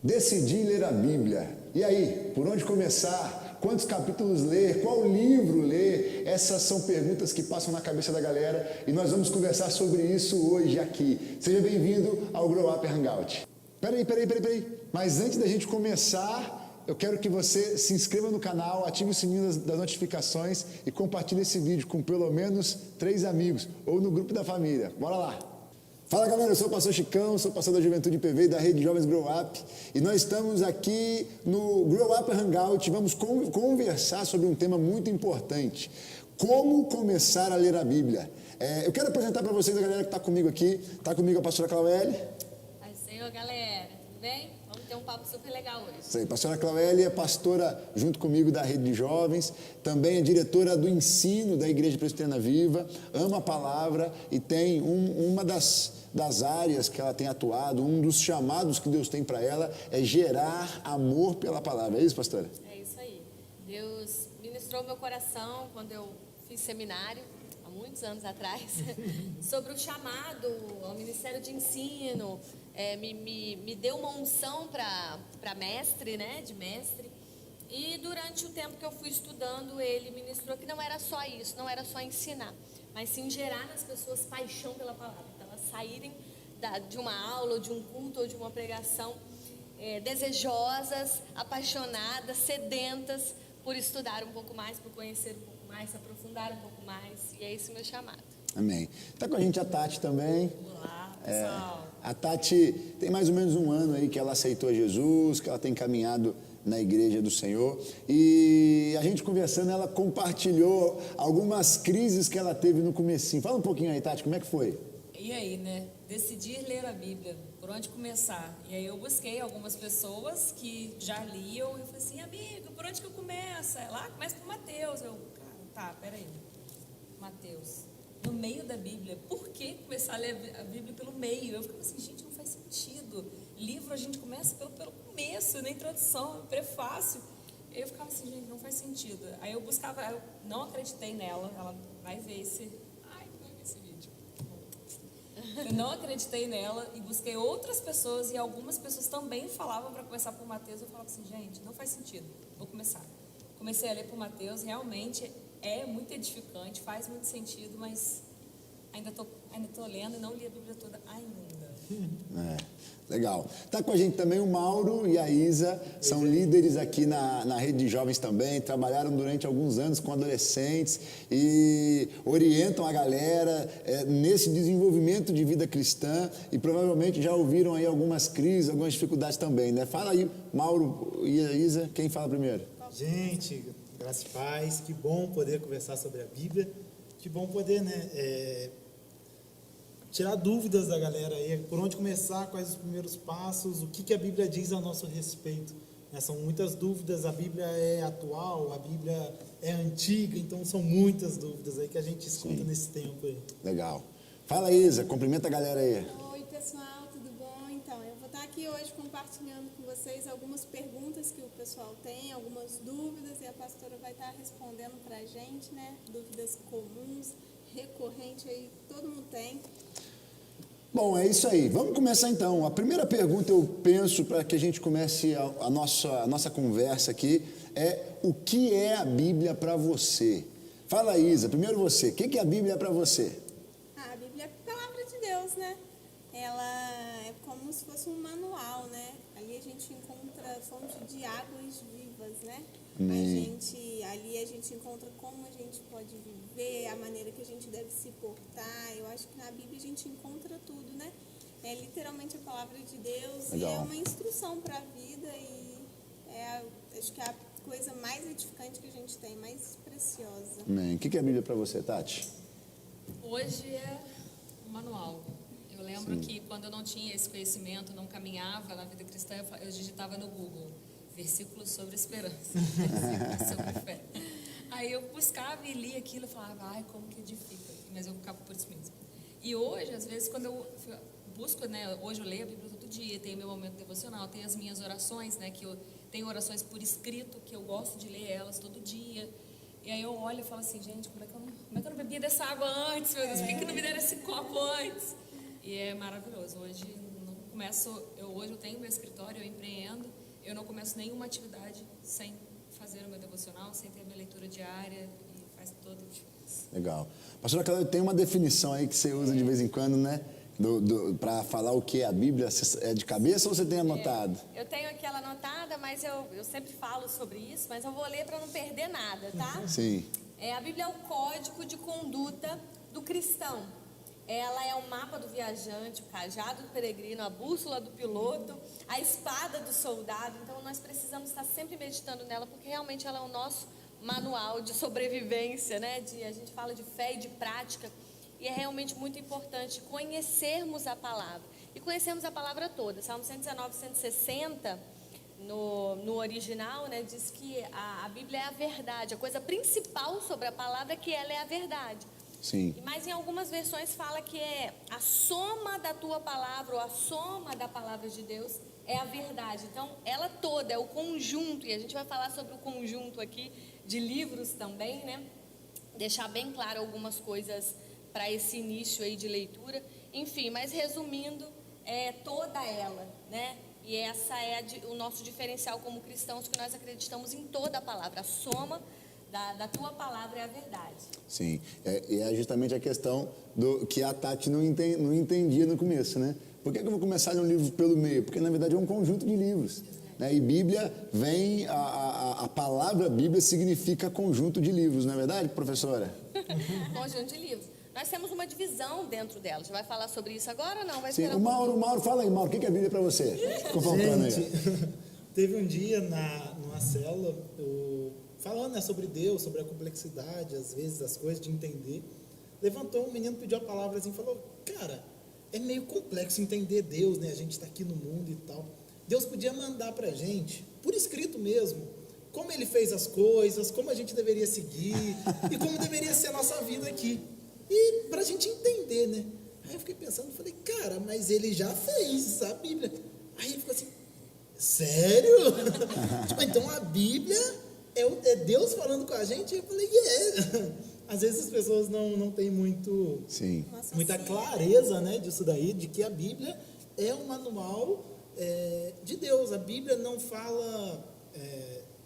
Decidi ler a Bíblia. E aí, por onde começar? Quantos capítulos ler? Qual livro ler? Essas são perguntas que passam na cabeça da galera e nós vamos conversar sobre isso hoje aqui. Seja bem-vindo ao Grow Up Hangout. Peraí. Mas antes da gente começar, eu quero que você se inscreva no canal, ative o sininho das notificações e compartilhe esse vídeo com pelo menos 3 amigos ou no grupo da família. Bora lá! Fala galera, eu sou o pastor Chicão, sou pastor da Juventude PV e da Rede Jovens Grow Up e nós estamos aqui no Grow Up Hangout. Vamos conversar sobre um tema muito importante: como começar a ler a Bíblia. Eu quero apresentar para vocês a galera que está comigo aqui. Está comigo a pastora Claueli. Oi, Senhor, galera, tudo bem? Vamos ter um papo super legal hoje. Isso aí, pastora Claueli é pastora junto comigo da Rede de Jovens, também é diretora do ensino da Igreja Presbiteriana Viva, ama a palavra e tem uma das áreas que ela tem atuado, um dos chamados que Deus tem para ela é gerar amor pela palavra. É isso, pastora? É isso aí. Deus ministrou meu coração quando eu fiz seminário, há muitos anos atrás, sobre o chamado ao ministério de ensino. Me deu uma unção para mestre, né, de mestre. E durante o tempo que eu fui estudando, ele ministrou que não era só isso, não era só ensinar, mas sim gerar nas pessoas paixão pela palavra. Então, elas saírem de uma aula, ou de um culto, ou de uma pregação, desejosas, apaixonadas, sedentas por estudar um pouco mais, por conhecer um pouco mais, se aprofundar um pouco mais. E é esse o meu chamado. Amém. Está com a gente a Tati também. Olá, pessoal. A Tati tem mais ou menos um ano aí que ela aceitou Jesus, que ela tem caminhado na igreja do Senhor, e a gente conversando, ela compartilhou algumas crises que ela teve no comecinho. Fala um pouquinho aí, Tati, como é que foi? E aí, né? Decidir ler a Bíblia, por onde começar? E aí eu busquei algumas pessoas que já liam e eu falei assim, amigo, por onde que eu começo? Lá começa por Mateus. Eu, cara, tá, peraí, Mateus, no meio da Bíblia, por que começar a ler a Bíblia pelo meio? Eu ficava assim, gente, não faz sentido. Livro a gente começa pelo começo, na introdução, no prefácio. Eu ficava assim, gente, não faz sentido. Aí eu buscava, eu não acreditei nela, ela vai ver esse vídeo. Eu não acreditei nela e busquei outras pessoas e algumas pessoas também falavam para começar por Mateus. Eu falava assim, gente, não faz sentido, vou começar. Comecei a ler por Mateus, realmente é muito edificante, faz muito sentido, mas ainda tô lendo e não li a Bíblia toda ainda. Legal. Está com a gente também o Mauro e a Isa, são líderes aqui na Rede de Jovens também, trabalharam durante alguns anos com adolescentes e orientam a galera nesse desenvolvimento de vida cristã e provavelmente já ouviram aí algumas crises, algumas dificuldades também, né? Fala aí, Mauro e a Isa, quem fala primeiro? Gente, graças e paz, que bom poder conversar sobre a Bíblia, que bom poder, né, tirar dúvidas da galera aí, por onde começar, quais os primeiros passos, o que a Bíblia diz a nosso respeito. São muitas dúvidas, a Bíblia é atual, a Bíblia é antiga, então são muitas dúvidas aí que a gente escuta nesse tempo aí. Legal. Fala, Isa, cumprimenta a galera aí. Oi, pessoal, tudo bom? Então, eu vou estar aqui hoje compartilhando com vocês algumas perguntas que o pessoal tem, algumas dúvidas, e a pastora vai estar respondendo pra gente, né? Dúvidas comuns, recorrentes aí, todo mundo tem. Bom, é isso aí. Vamos começar então. A primeira pergunta, eu penso, para que a gente comece a nossa conversa aqui, é o que é a Bíblia para você? Fala, Isa, primeiro você. O que é a Bíblia para você? A Bíblia é a palavra de Deus, né? Ela é como se fosse um manual, né? Ali a gente encontra a fonte de águas vivas, né? Ali a gente encontra como a gente pode viver, a maneira que a gente deve se portar. Eu acho que na Bíblia a gente encontra tudo, né? É literalmente a palavra de Deus. Legal. E é uma instrução para a vida e acho que é a coisa mais edificante que a gente tem, mais preciosa. Amém. O que é a Bíblia para você, Tati? Hoje é um manual. Eu lembro que quando eu não tinha esse conhecimento, não caminhava na vida cristã, eu digitava no Google versículos sobre esperança, versículos sobre fé. Aí eu buscava e lia aquilo e falava, ai, como que edifica. Mas eu ficava por isso mesmo. E hoje, às vezes, quando eu busco, né, hoje eu leio a Bíblia todo dia, tenho meu momento devocional, tenho as minhas orações, né, que eu tenho orações por escrito, que eu gosto de ler elas todo dia. E aí eu olho e falo assim, gente, como é que eu não bebia dessa água antes, meu Deus, por que não me deram esse copo antes? E é maravilhoso. Hoje eu hoje eu tenho meu escritório, eu empreendo, eu não começo nenhuma atividade sem fazer o meu devocional, sem ter a minha leitura diária, e faz toda a diferença. Legal. Pastora Cláudia, tem uma definição aí que você usa de vez em quando, né? Para falar o que é a Bíblia. É de cabeça ou você tem anotado? Eu tenho aqui ela anotada, mas eu sempre falo sobre isso, mas eu vou ler para não perder nada, tá? Sim. A Bíblia é o código de conduta do cristão. Ela é o mapa do viajante, o cajado do peregrino, a bússola do piloto, a espada do soldado. Então nós precisamos estar sempre meditando nela, porque realmente ela é o nosso manual de sobrevivência, né? A gente fala de fé e de prática, e é realmente muito importante conhecermos a palavra. E conhecermos a palavra toda. Salmo 119, 160, no original, né, diz que a Bíblia é a verdade. A coisa principal sobre a palavra é que ela é a verdade. Sim. Mas em algumas versões fala que é a soma da tua palavra, ou a soma da palavra de Deus é a verdade. Então, ela toda é o conjunto, e a gente vai falar sobre o conjunto aqui de livros também, né? Deixar bem claro algumas coisas para esse início aí de leitura. Enfim, mas resumindo, é toda ela, né? E essa é o nosso diferencial como cristãos, que nós acreditamos em toda a palavra. A soma da tua palavra é a verdade. Sim, e é justamente a questão que a Tati não entendia no começo, né? Por que eu vou começar a ler um livro pelo meio? Porque, na verdade, é um conjunto de livros. Né? E Bíblia vem, a palavra Bíblia significa conjunto de livros, não é verdade, professora? Conjunto de livros. Nós temos uma divisão dentro dela. Você vai falar sobre isso agora ou não? Vai Sim, o Mauro, fala aí, Mauro, o que é Bíblia para você? Ficou faltando aí. Teve um dia numa célula, falando, né, sobre Deus, sobre a complexidade, às vezes, das coisas, de entender. Levantou um menino, pediu a palavra assim, falou, cara, é meio complexo entender Deus, né? A gente está aqui no mundo e tal. Deus podia mandar para a gente, por escrito mesmo, como Ele fez as coisas, como a gente deveria seguir e como deveria ser a nossa vida aqui. E para a gente entender, né? Aí eu fiquei pensando, falei, cara, mas Ele já fez a Bíblia. Aí ele ficou assim, sério? Tipo, então a Bíblia é Deus falando com a gente? Eu falei, Às vezes as pessoas não têm muita clareza, né, disso daí, de que a Bíblia é um manual de Deus. A Bíblia não fala,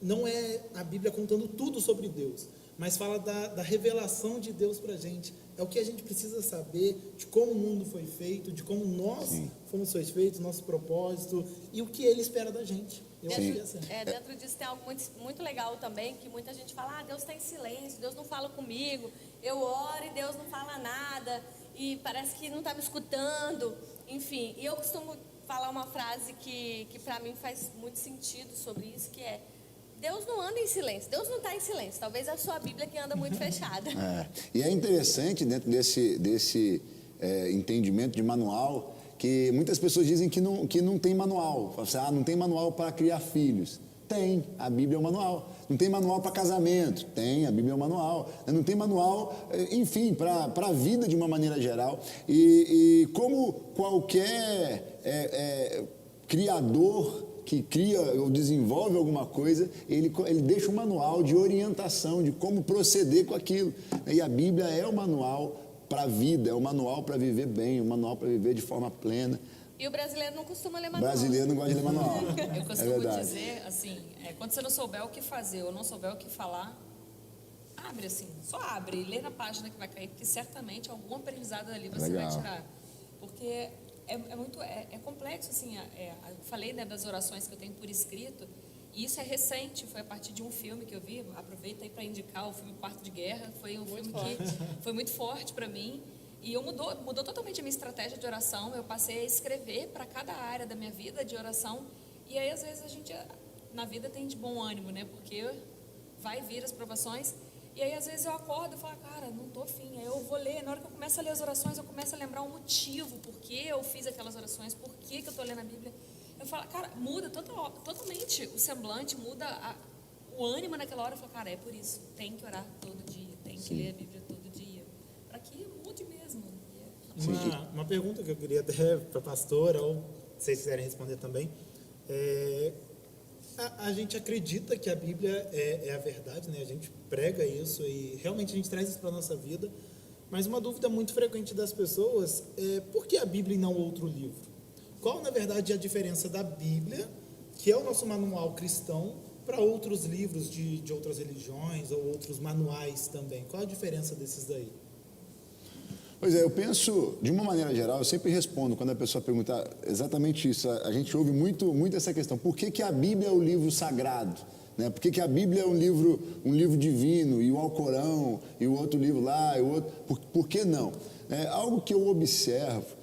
não é a Bíblia contando tudo sobre Deus, mas fala da revelação de Deus para a gente. É o que a gente precisa saber de como o mundo foi feito, de como nós fomos feitos, nosso propósito e o que Ele espera da gente. Eu acho que é assim. Dentro disso tem algo muito legal também, que muita gente fala, Deus está em silêncio, Deus não fala comigo, eu oro e Deus não fala nada, e parece que não está me escutando, enfim. E eu costumo falar uma frase que para mim faz muito sentido sobre isso, que é, Deus não anda em silêncio, Deus não está em silêncio, talvez a sua Bíblia que anda muito fechada. E é interessante, dentro desse entendimento de manual, que muitas pessoas dizem que não tem manual. Falam assim, não tem manual para criar filhos. Tem, a Bíblia é um manual. Não tem manual para casamento. Tem, a Bíblia é um manual. Não tem manual, enfim, para a vida de uma maneira geral. E como qualquer criador que cria ou desenvolve alguma coisa, ele deixa um manual de orientação, de como proceder com aquilo. E a Bíblia é o manual para a vida, é o manual para viver bem, o manual para viver de forma plena. E o brasileiro não costuma ler O manual. brasileiro não gosta de ler manual. Eu costumo dizer, assim, quando você não souber o que fazer ou não souber o que falar, abre assim, só abre, lê na página que vai cair, porque certamente algum aprendizado ali você vai tirar. Porque é complexo, assim, eu falei, né, das orações que eu tenho por escrito, e isso é recente, foi a partir de um filme que eu vi, aproveita aí para indicar o filme Quarto de Guerra, foi um filme que foi muito forte para mim, e mudou totalmente a minha estratégia de oração. Eu passei a escrever para cada área da minha vida de oração, e aí às vezes a gente, na vida tem de bom ânimo, né, porque vai vir as provações, e aí às vezes eu acordo e falo, cara, não tô afim, aí eu vou ler, na hora que eu começo a ler as orações, eu começo a lembrar um motivo, por que eu fiz aquelas orações, por que eu tô lendo a Bíblia. Eu falo, cara, muda totalmente o semblante, muda o ânimo naquela hora. Eu falo, cara, é por isso, tem que orar todo dia, tem que ler a Bíblia todo dia, para que mude mesmo. Uma pergunta que eu queria até para a pastora, ou se vocês quiserem responder também, a gente acredita que a Bíblia é a verdade, né? A gente prega isso e realmente a gente traz isso para a nossa vida, mas uma dúvida muito frequente das pessoas é por que a Bíblia e não outro livro? qual, na verdade, é a diferença da Bíblia, que é o nosso manual cristão, para outros livros de outras religiões ou outros manuais também? Qual a diferença desses daí? Pois é, eu penso, de uma maneira geral, eu sempre respondo quando a pessoa pergunta exatamente isso. A gente ouve muito essa questão. Por que a Bíblia é o livro sagrado? Né? Por que a Bíblia é um livro divino, e o Alcorão, e o outro livro lá, e o outro... Por que não? Algo que eu observo,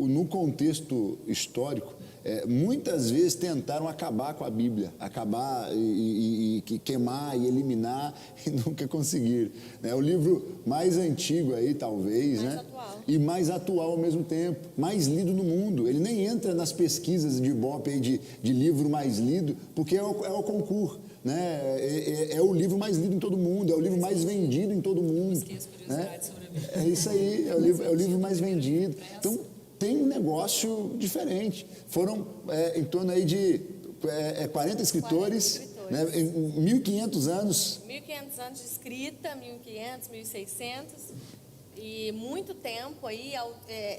no contexto histórico, muitas vezes tentaram acabar com a Bíblia, acabar e queimar e eliminar e nunca conseguiram. É o livro mais antigo aí, talvez, Mais né? atual. E mais atual ao mesmo tempo, mais lido no mundo. Ele nem entra nas pesquisas de Ibope aí de livro mais lido, porque é o concurso. Né? É o livro mais lido em todo mundo, é o livro mais vendido em todo mundo. Esqueço curiosidades sobre a Bíblia. É isso aí, é o livro mais vendido. Então, tem um negócio diferente. Foram em torno aí de 40 escritores, 40 escritores. né, em 1.500 anos. 1.500 anos de escrita, 1.500, 1.600, e muito tempo aí,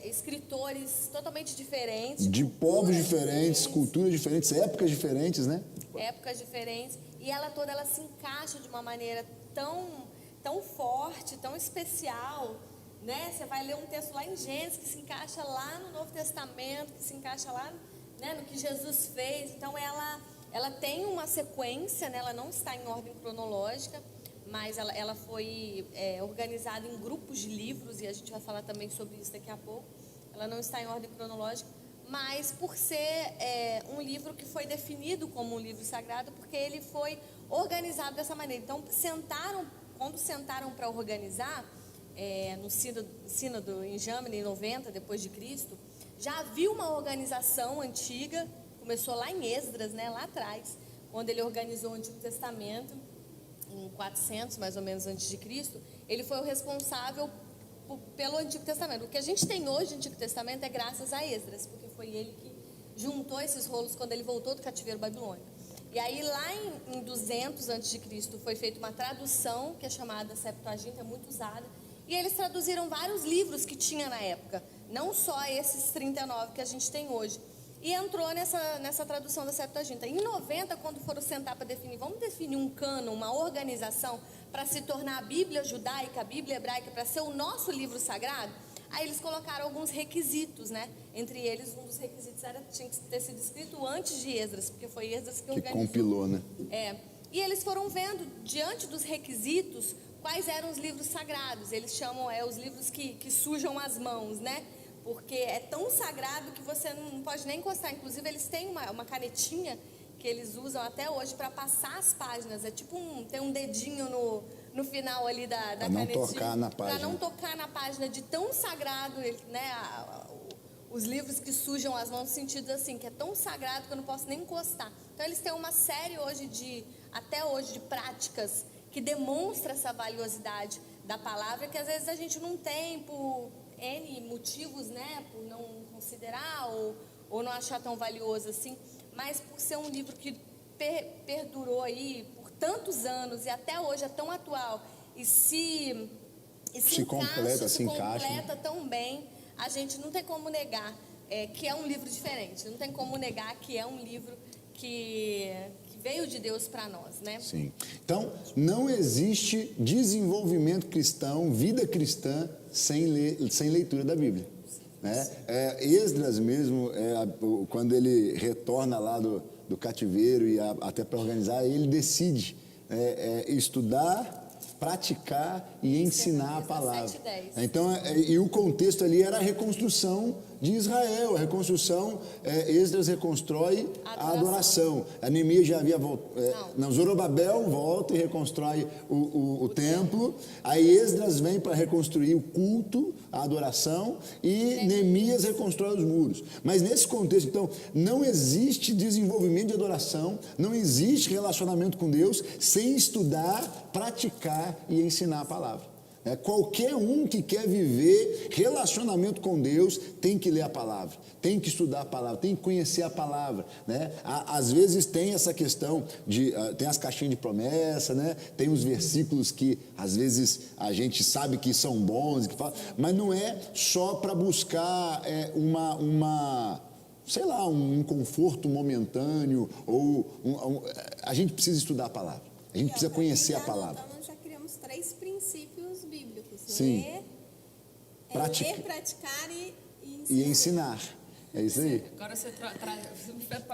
escritores totalmente diferentes. De povos culturas diferentes, culturas diferentes, épocas diferentes, né? Épocas diferentes, e ela se encaixa de uma maneira tão forte, tão especial, né? Você vai ler um texto lá em Gênesis que se encaixa lá no Novo Testamento, que se encaixa lá, né, no que Jesus fez. Então ela tem uma sequência, né? Ela não está em ordem cronológica, mas ela foi organizada em grupos de livros, e a gente vai falar também sobre isso daqui a pouco. Ela não está em ordem cronológica, mas por ser um livro que foi definido como um livro sagrado, porque ele foi organizado dessa maneira. Então, quando sentaram para organizar, no sínodo em Jamni, em 90 depois de Cristo, já havia uma organização antiga, começou lá em Esdras, né, lá atrás, quando ele organizou o Antigo Testamento, em 400 mais ou menos antes de Cristo. Ele foi o responsável pelo Antigo Testamento. O que a gente tem hoje no Antigo Testamento é graças a Esdras, porque foi ele que juntou esses rolos quando ele voltou do cativeiro babilônico. E aí lá em 200 a.C. foi feita uma tradução que é chamada Septuaginta, é muito usada, e eles traduziram vários livros que tinha na época, não só esses 39 que a gente tem hoje, e entrou nessa tradução da Septuaginta. Em 90, quando foram sentar para definir, vamos definir um cânon, uma organização para se tornar a Bíblia judaica, a Bíblia hebraica, para ser o nosso livro sagrado, aí eles colocaram alguns requisitos, né? Entre eles, um dos requisitos tinha que ter sido escrito antes de Esdras, porque foi Esdras que organizou. Compilou, né? E eles foram vendo, diante dos requisitos, quais eram os livros sagrados. Eles chamam os livros que sujam as mãos, né? Porque é tão sagrado que você não pode nem encostar. Inclusive, eles têm uma canetinha que eles usam até hoje para passar as páginas. É tipo tem um dedinho no final ali da canetinha. Para não tocar na página. Para não tocar na página, de tão sagrado, né? Os livros que sujam as mãos, no sentido assim, que é tão sagrado que eu não posso nem encostar. Então, eles têm uma série hoje até hoje, de práticas que demonstra essa valiosidade da palavra, que às vezes a gente não tem por N motivos, né? Por não considerar ou não achar tão valioso assim, mas por ser um livro que perdurou aí por tantos anos e até hoje é tão atual e se completa tão bem, a gente não tem como negar que é um livro diferente, não tem como negar que é um livro que veio de Deus para nós, né? Sim. Então, não existe desenvolvimento cristão, vida cristã, sem leitura da Bíblia. Né? Esdras mesmo, quando ele retorna lá do cativeiro e até para organizar, ele decide estudar, praticar e ensinar a palavra. 7:10. Então, e o contexto ali era a reconstrução de Israel, a reconstrução, Esdras reconstrói a adoração. A Neemias já havia voltado. Zorobabel volta e reconstrói o templo. Aí Esdras vem para reconstruir o culto, a adoração, e Neemias reconstrói os muros. Mas nesse contexto, então, não existe desenvolvimento de adoração, não existe relacionamento com Deus sem estudar, praticar e ensinar a palavra. Qualquer um que quer viver relacionamento com Deus tem que ler a palavra, tem que estudar a palavra, tem que conhecer a palavra, né? Às vezes tem essa questão de tem as caixinhas de promessa, né? Tem os versículos que às vezes a gente sabe que são bons, mas não é só para buscar sei lá, um conforto momentâneo, a gente precisa estudar a palavra, a gente precisa conhecer a palavra. Então, nós já criamos 3 princípios bíblicos. Sim. Ler, praticar e ensinar. É isso aí. Agora você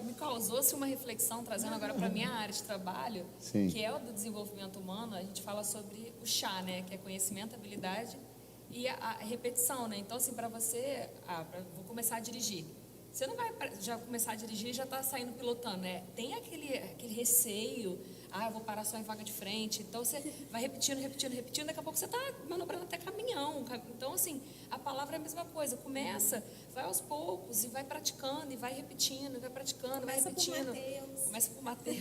me causou-se uma reflexão, trazendo agora para a minha área de trabalho, Sim. que é o do desenvolvimento humano. A gente fala sobre o chá, né? Que é conhecimento, habilidade e a repetição, né? Então, assim, para você, vou começar a dirigir. Você não vai já começar a dirigir e já está saindo pilotando, né? Tem aquele receio, eu vou parar só em vaga de frente. Então, você vai repetindo, daqui a pouco você está manobrando até caminhão. Então, assim, a palavra é a mesma coisa. Começa, vai aos poucos e vai praticando, e vai repetindo, e vai praticando, vai repetindo. Começa por Mateus.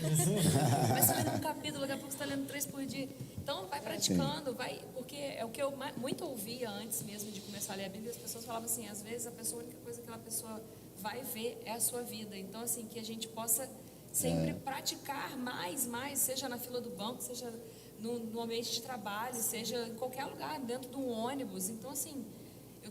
Começa lendo um capítulo, daqui a pouco você está lendo 3 por dia. Então, vai praticando, porque é o que eu muito ouvia antes mesmo de começar a ler a Bíblia. As pessoas falavam assim, às vezes a única coisa que aquela pessoa vai ver é a sua vida. Então, assim, que a gente possa sempre praticar mais, seja na fila do banco, seja no ambiente de trabalho, seja em qualquer lugar, dentro de um ônibus. Então, assim, eu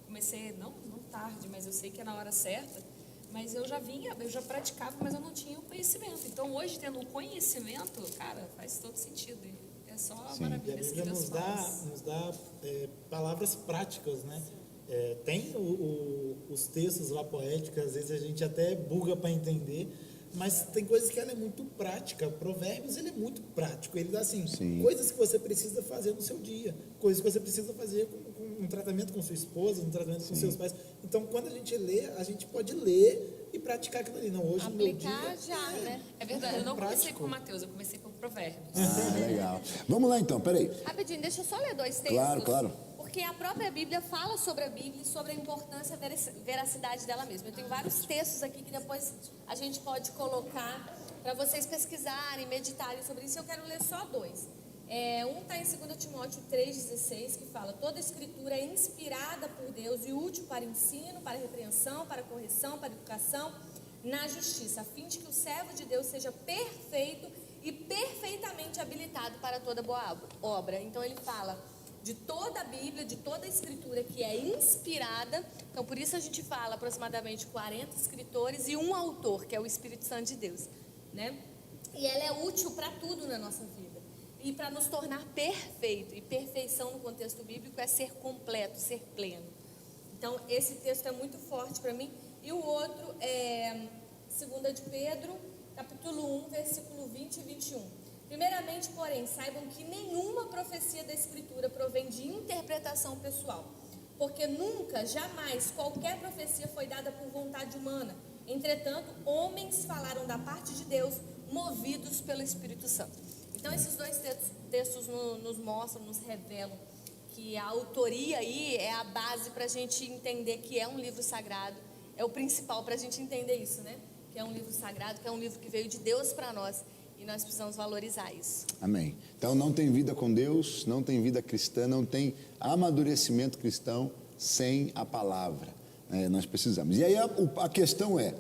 comecei, não tarde, mas eu sei que é na hora certa, mas eu já praticava, mas eu não tinha o conhecimento. Então, hoje, tendo o conhecimento, cara, faz todo sentido. É só maravilha. E a Bíblia nos dá palavras práticas, né? Tem os textos lá poéticos, às vezes a gente até buga para entender, mas tem coisas que ela é muito prática. Provérbios, ele é muito prático, ele dá assim, coisas que você precisa fazer no seu dia, coisas que você precisa fazer com um tratamento com sua esposa, um tratamento com seus pais. Então, quando a gente lê, a gente pode ler e praticar aquilo ali. Não, hoje no meu dia... já, né? É verdade, eu não comecei por Mateus, eu comecei por Provérbios. Legal. Vamos lá então, peraí. Rapidinho, deixa eu só ler 2 textos. Claro. Porque a própria Bíblia fala sobre a Bíblia e sobre a importância e a veracidade dela mesma. Eu tenho vários textos aqui que depois a gente pode colocar para vocês pesquisarem, meditarem sobre isso. Eu quero ler só 2. Um está em 2 Timóteo 3,16, que fala: toda escritura é inspirada por Deus e útil para ensino, para repreensão, para correção, para educação na justiça, a fim de que o servo de Deus seja perfeito e perfeitamente habilitado para toda boa obra. Então ele fala de toda a Bíblia, de toda a escritura que é inspirada. Então por isso a gente fala aproximadamente 40 escritores e um autor, que é o Espírito Santo de Deus, né? E ela é útil para tudo na nossa vida e para nos tornar perfeito. E perfeição no contexto bíblico é ser completo, ser pleno. Então esse texto é muito forte para mim. E o outro é 2 de Pedro, capítulo 1, versículo 20 e 21. Primeiramente, porém, saibam que nenhuma profecia da Escritura provém de interpretação pessoal, porque nunca, jamais, qualquer profecia foi dada por vontade humana. Entretanto, homens falaram da parte de Deus, movidos pelo Espírito Santo. Então, esses 2 textos nos mostram, nos revelam que a autoria aí é a base para a gente entender que é um livro sagrado, é o principal para a gente entender isso, né? Que é um livro sagrado, que é um livro que veio de Deus para nós. E nós precisamos valorizar isso. Amém. Então não tem vida com Deus, não tem vida cristã, não tem amadurecimento cristão sem a palavra. Nós precisamos. E aí a questão é,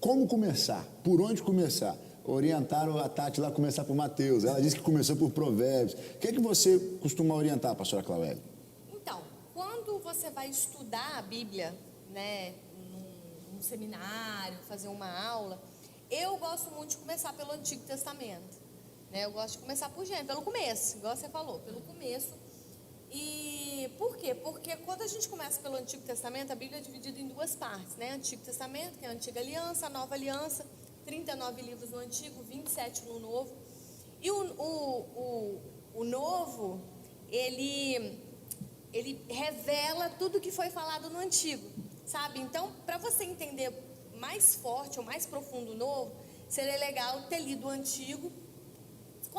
como começar? Por onde começar? Orientaram a Tati lá a começar por Mateus. Ela disse que começou por Provérbios. O que é que você costuma orientar, pastora Cláudia? Então, quando você vai estudar a Bíblia, né, num seminário, fazer uma aula, eu gosto muito de começar pelo Antigo Testamento, né? Eu gosto de começar pelo começo, igual você falou, pelo começo. E por quê? Porque quando a gente começa pelo Antigo Testamento, a Bíblia é dividida em 2 partes, né? Antigo Testamento, que é a Antiga Aliança, a Nova Aliança, 39 livros no Antigo, 27 no Novo. E o Novo, ele revela tudo que foi falado no Antigo, sabe? Então, para você entender mais forte ou mais profundo o Novo, seria legal ter lido o Antigo.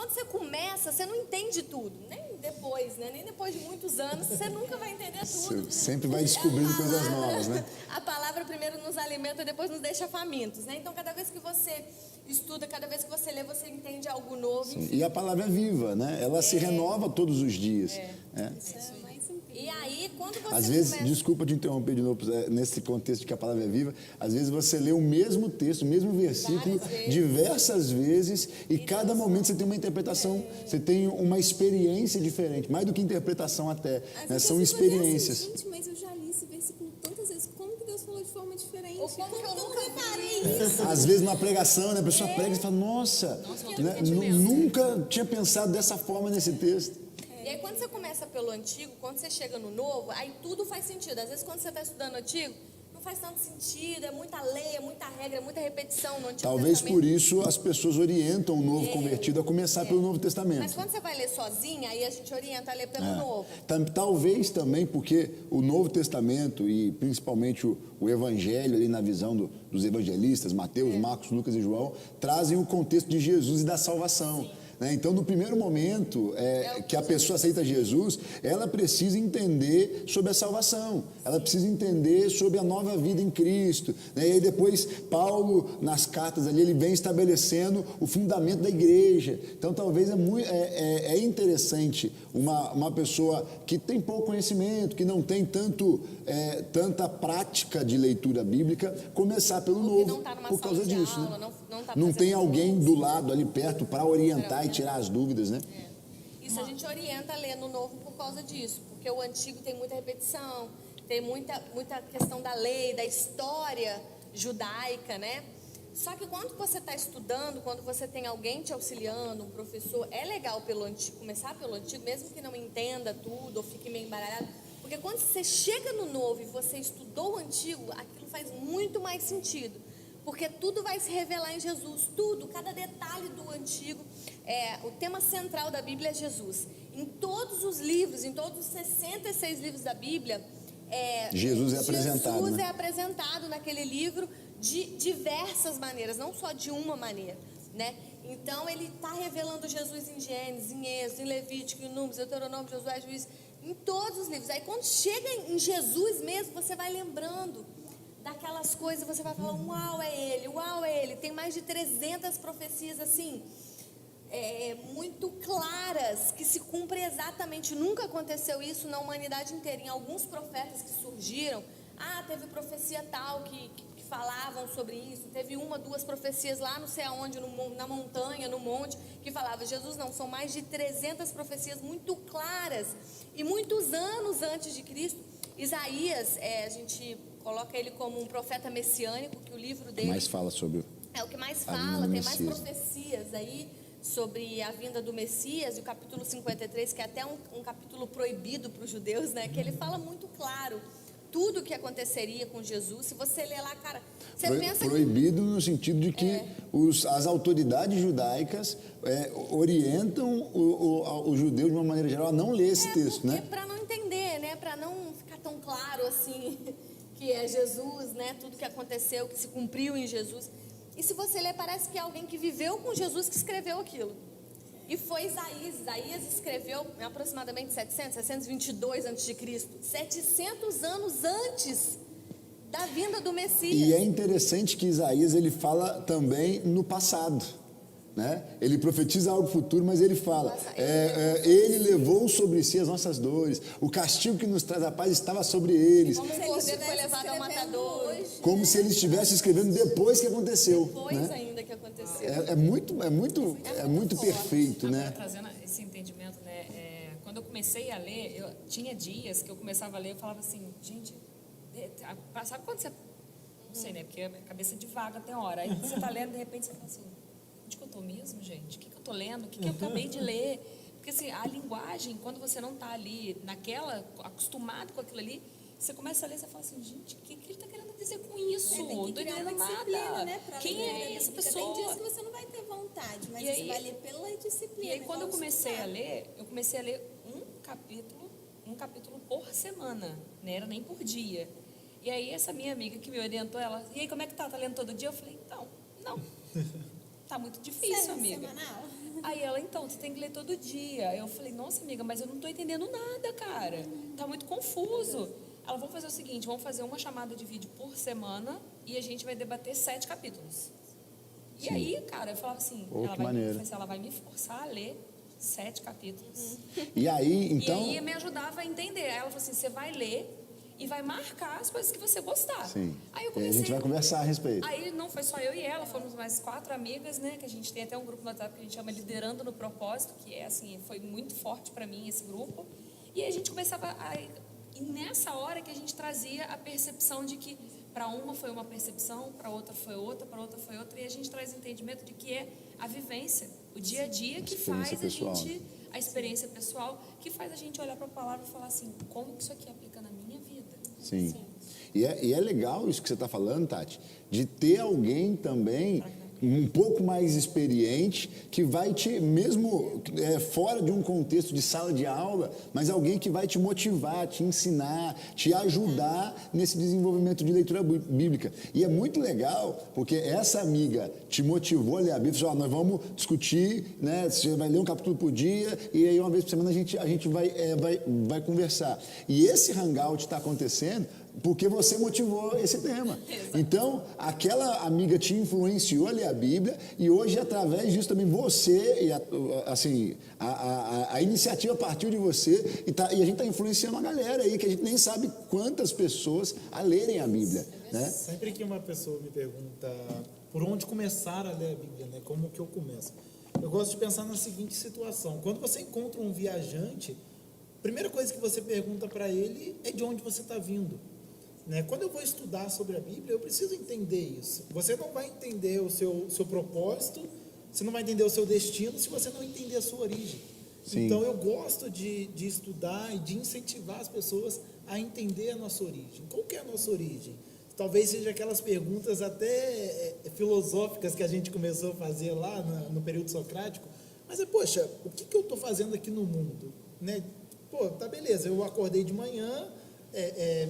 quando você começa, você não entende tudo. Nem depois, né? Nem depois de muitos anos, você nunca vai entender tudo. Você sempre vai descobrindo coisas novas, né? A palavra primeiro nos alimenta, depois nos deixa famintos, né? Então, cada vez que você estuda, cada vez que você lê, você entende algo novo. Sim. E a palavra é viva, né? Ela se renova todos os dias. Né? Isso é mais incrível. E aí, quando você Às vezes, começa... desculpa te interromper de novo, nesse contexto de que a palavra é viva, às vezes você lê o mesmo texto, o mesmo versículo, diversas vezes, e cada momento você tem uma interpretação, você tem uma experiência diferente, mais do que interpretação até, né? São experiências. Gente, mas eu já li esse versículo tantas vezes, como que Deus falou de forma diferente? Ou como que eu não nunca reparei isso? Às vezes numa pregação, né, a pessoa prega e fala, nossa, né, nunca tinha pensado dessa forma nesse texto. E aí, quando você começa pelo antigo, quando você chega no novo, aí tudo faz sentido. Às vezes, quando você está estudando o antigo, não faz tanto sentido, é muita lei, é muita regra, é muita repetição no Antigo Talvez Testamento. por isso as pessoas orientam o novo convertido a começar pelo Novo Testamento. Mas quando você vai ler sozinha, aí a gente orienta a ler pelo novo. Talvez também porque o Novo Testamento e principalmente o Evangelho ali na visão dos evangelistas, Mateus, Marcos, Lucas e João, trazem o contexto de Jesus e da salvação. Né? Então, no primeiro momento que a pessoa aceita Jesus, ela precisa entender sobre a salvação, ela precisa entender sobre a nova vida em Cristo. Né? E aí depois, Paulo, nas cartas ali, ele vem estabelecendo o fundamento da igreja. Então, talvez é interessante uma pessoa que tem pouco conhecimento, que não tem tanta prática de leitura bíblica, começar pelo novo, não tá numa por causa sala de disso. aula, Né? não tá Não fazendo tem alguém curso. do lado, ali perto, para orientar e tirar as dúvidas, né? Isso a gente orienta a ler no novo por causa disso, porque o antigo tem muita repetição, tem muita questão da lei, da história judaica, né? Só que quando você está estudando, quando você tem alguém te auxiliando, um professor, é legal começar pelo antigo, mesmo que não entenda tudo ou fique meio embaralhado, porque quando você chega no novo e você estudou o antigo, aquilo faz muito mais sentido. Porque tudo vai se revelar em Jesus, tudo, cada detalhe do antigo. O tema central da Bíblia é Jesus. Em todos os livros, em todos os 66 livros da Bíblia, Jesus é apresentado. Jesus né? é apresentado naquele livro de diversas maneiras, não só de uma maneira, né? Então ele está revelando Jesus em Gênesis, em Êxodo, em Levítico, em Números, Deuteronômio, Josué, Juízes, em todos os livros. Aí quando chega em Jesus mesmo, você vai lembrando daquelas coisas, você vai falar, uau, é ele. Tem mais de 300 profecias assim, muito claras, que se cumprem exatamente. Nunca aconteceu isso na humanidade inteira. Em alguns profetas que surgiram, teve profecia tal que falavam sobre isso, teve 1, 2 profecias lá não sei aonde, na montanha, no monte, que falava Jesus. Não, são mais de 300 profecias muito claras, e muitos anos antes de Cristo. Isaías, a gente coloca ele como um profeta messiânico, que o livro dele mais fala sobre é o que mais a vinda fala, do tem mais Messias. profecias aí sobre a vinda do Messias, e o capítulo 53, que é até um capítulo proibido para os judeus, né? Que ele fala muito claro tudo o que aconteceria com Jesus. Se você ler lá, cara, você pensa proibido no sentido de que as autoridades judaicas orientam os judeus de uma maneira geral a não ler esse texto, né? Para não entender, né? Para não ficar tão claro assim que é Jesus, né? Tudo que aconteceu, que se cumpriu em Jesus. E se você ler, parece que é alguém que viveu com Jesus que escreveu aquilo. E foi Isaías. Isaías escreveu aproximadamente 722 a.C., 700 anos antes da vinda do Messias. E é interessante que Isaías ele fala também no passado, né? Ele profetiza algo futuro, mas ele fala, ele levou sobre si as nossas dores, o castigo que nos traz a paz estava sobre eles. Como o cordeiro foi levado ao matador. Como se ele estivesse escrevendo depois que aconteceu. Depois né? ainda que aconteceu. É muito perfeito, Agora, né? trazendo esse entendimento, né? Quando eu comecei a ler, eu tinha dias que eu começava a ler, eu falava assim, gente, sabe quando você, não sei, né? Porque a minha cabeça divaga tem hora. Aí você está lendo, de repente você fala assim, onde que eu estou mesmo, gente? O que eu estou lendo? O que eu acabei de ler? Porque assim, a linguagem, quando você não está ali acostumado com aquilo ali, você começa a ler, você fala assim, gente, o que ele está querendo dizer com isso? Tem Não que estou criar entendendo uma disciplina, nada. né, pra Quem ler é a essa Bíblia. pessoa? Tem dias que você não vai ter vontade, mas E aí- você vai ler pela disciplina. E aí, quando eu igual comecei estudar. a ler, eu comecei a ler um capítulo por semana, não era nem por dia. E aí, essa minha amiga que me orientou, ela, e aí, como é que tá? Tá lendo todo dia? Eu falei, então, não. Tá muito difícil, Sério, amiga. semanal? Aí ela, então, você tem que ler todo dia. Eu falei, nossa, amiga, mas eu não tô entendendo nada, cara. Tá muito confuso. Ela, vamos fazer o seguinte, vamos fazer uma chamada de vídeo por semana e a gente vai debater 7 capítulos. E aí, cara, eu falava assim, ela vai me forçar a ler 7 capítulos. E aí, então... E aí me ajudava a entender. Aí ela falou assim, você vai ler e vai marcar as coisas que você gostar. Sim. Aí eu E comecei... a gente vai conversar a respeito. Aí não foi só eu e ela, fomos mais 4 amigas, né? Que a gente tem até um grupo no WhatsApp que a gente chama Liderando no Propósito, que é assim, foi muito forte para mim esse grupo. E aí a gente começava a... E nessa hora que a gente trazia a percepção de que para uma foi uma percepção, para outra foi outra, para outra foi outra, e a gente traz o entendimento de que é a vivência, o dia a dia que faz pessoal. a experiência pessoal, que faz a gente olhar para a palavra e falar assim, como que isso aqui aplica na minha vida? Sim. E é legal isso que você está falando, Tati, de ter alguém também um pouco mais experiente, que vai te, mesmo fora de um contexto de sala de aula, mas alguém que vai te motivar, te ensinar, te ajudar nesse desenvolvimento de leitura bíblica. E é muito legal, porque essa amiga te motivou a ler a Bíblia, falou, nós vamos discutir, né, você vai ler um capítulo por dia, e aí uma vez por semana a gente vai conversar. E esse hangout está acontecendo porque você motivou esse tema. Exato. Então, aquela amiga te influenciou a ler a Bíblia e hoje, através disso, também você, a iniciativa partiu de você e a gente está influenciando a galera aí, que a gente nem sabe quantas pessoas a lerem a Bíblia. Né? Sempre que uma pessoa me pergunta por onde começar a ler a Bíblia, né? Como que eu começo? Eu gosto de pensar na seguinte situação. Quando você encontra um viajante, a primeira coisa que você pergunta para ele é de onde você está vindo. Né? Quando eu vou estudar sobre a Bíblia, eu preciso entender isso. Você não vai entender o seu propósito, você não vai entender o seu destino se você não entender a sua origem. Sim. Então, eu gosto de estudar e de incentivar as pessoas a entender a nossa origem. Qual que é a nossa origem? Talvez seja aquelas perguntas até filosóficas que a gente começou a fazer lá no período socrático. Mas poxa, o que eu estou fazendo aqui no mundo? Né? Pô, tá beleza, eu acordei de manhã...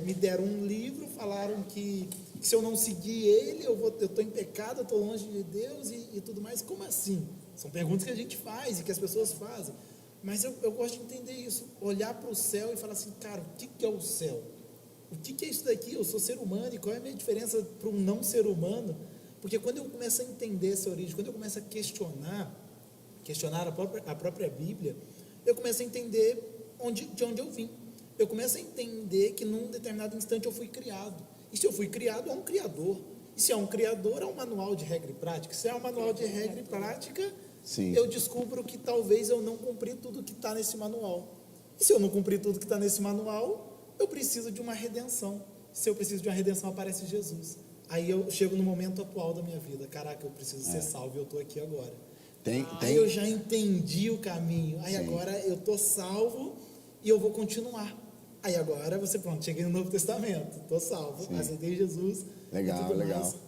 me deram um livro, falaram que se eu não seguir ele, eu estou em pecado, eu estou longe de Deus e tudo mais. Como assim? São perguntas que a gente faz e que as pessoas fazem. Mas eu gosto de entender isso, olhar para o céu e falar assim, cara, o que é o céu? O que é isso daqui? Eu sou ser humano e qual é a minha diferença para um não ser humano? Porque quando eu começo a entender essa origem, quando eu começo a questionar a própria Bíblia, eu começo a entender de onde eu vim. Eu começo a entender que num determinado instante eu fui criado. E se eu fui criado, há um criador. E se há um criador, há um manual de regra e prática. Se há um manual de regra e prática, sim, eu descubro que talvez eu não cumpri tudo que está nesse manual. E se eu não cumpri tudo que está nesse manual, eu preciso de uma redenção. Se eu preciso de uma redenção, aparece Jesus. Aí eu chego no momento atual da minha vida. Caraca, eu preciso ser salvo e eu estou aqui agora. Aí eu já entendi o caminho. Aí sim, agora eu estou salvo e eu vou continuar. Aí agora pronto, cheguei no Novo Testamento, estou salvo, sim, aceitei Jesus, legal.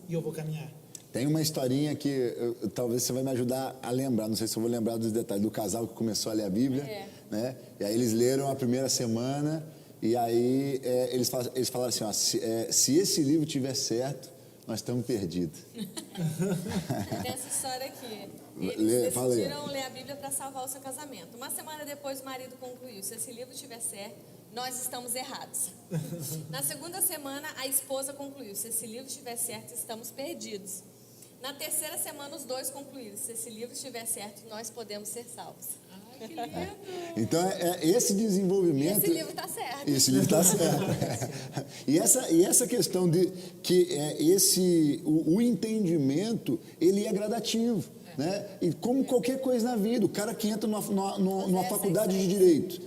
E eu vou caminhar. Tem uma historinha que talvez você vai me ajudar a lembrar, não sei se eu vou lembrar dos detalhes, do casal que começou a ler a Bíblia, né? E aí eles leram a primeira semana, e aí eles falaram assim, ó, se esse livro tiver certo, nós estamos perdidos. Tem essa história aqui. Eles decidiram ler a Bíblia para salvar o seu casamento. Uma semana depois, o marido concluiu, se esse livro tiver certo, nós estamos errados. Na segunda semana, a esposa concluiu, se esse livro estiver certo, estamos perdidos. Na terceira semana, os dois concluíram, se esse livro estiver certo, nós podemos ser salvos. Ai, que lindo! Então, esse desenvolvimento... Esse livro está certo. Esse livro está certo. E essa questão de que o entendimento, ele é gradativo. Né? E como qualquer coisa na vida, o cara que entra numa faculdade de Direito.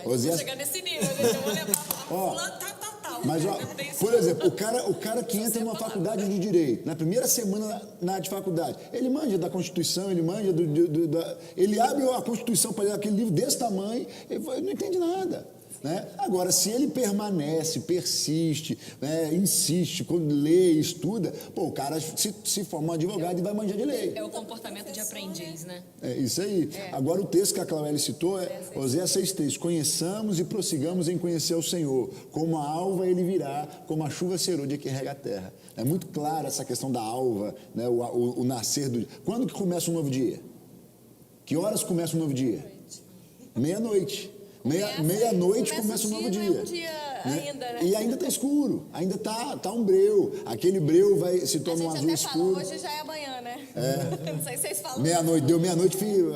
Vou chegar nesse nível, eu vou levar tal. Mas, por exemplo, o cara que entra numa faculdade de Direito, na primeira semana de faculdade, ele manja da Constituição, ele manja ele abre a Constituição para ler aquele livro desse tamanho, ele não entende nada. Né? Agora, se ele permanece, persiste, né, insiste, quando lê, estuda, o cara se forma um advogado e vai manjar de lei. É o comportamento de aprendiz, né? É isso aí. Agora, o texto que a Claueli citou é Oséias 6,3. Conheçamos e prossigamos em conhecer o Senhor. Como a alva ele virá, como a chuva serôdia que rega a terra. É muito clara essa questão da alva, né, o nascer do dia. Quando que começa um novo dia? Que horas começa um novo dia? Meia-noite. Meia-noite começa um novo dia. Não é um dia ainda, né? E ainda está escuro, ainda tá um breu. Aquele breu se torna um azul A gente até escuro. fala, hoje já é amanhã, né? Não sei se vocês falam. Meia-noite, deu meia-noite, filho.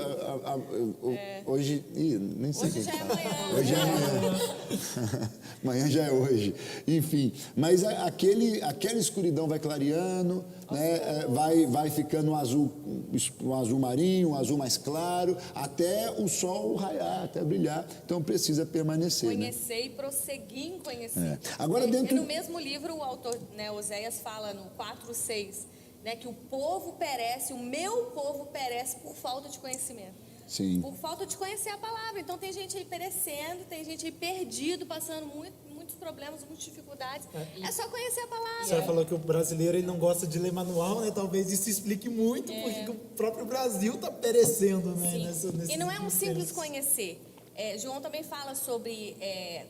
Hoje. Nem sei Hoje quem já é fala. amanhã. Hoje é amanhã. Amanhã já é hoje. Enfim, mas aquela escuridão vai clareando, né? Vai ficando um azul marinho, um azul mais claro, até o sol raiar, até brilhar. Então precisa permanecer. Conhecer e prosseguir em conhecer. Agora, dentro... E no mesmo livro, o autor, né, Oséias, fala no 4:6, né, que o povo perece, o meu povo perece por falta de conhecimento. Sim. Por falta de conhecer a palavra. Então tem gente aí perecendo, tem gente aí perdido, passando muitos problemas, muitas dificuldades. É só conhecer a palavra. A senhora falou que o brasileiro ele não gosta de ler manual, né? Talvez isso explique muito porque o próprio Brasil está perecendo, né? E não é um simples conhecer. João também fala sobre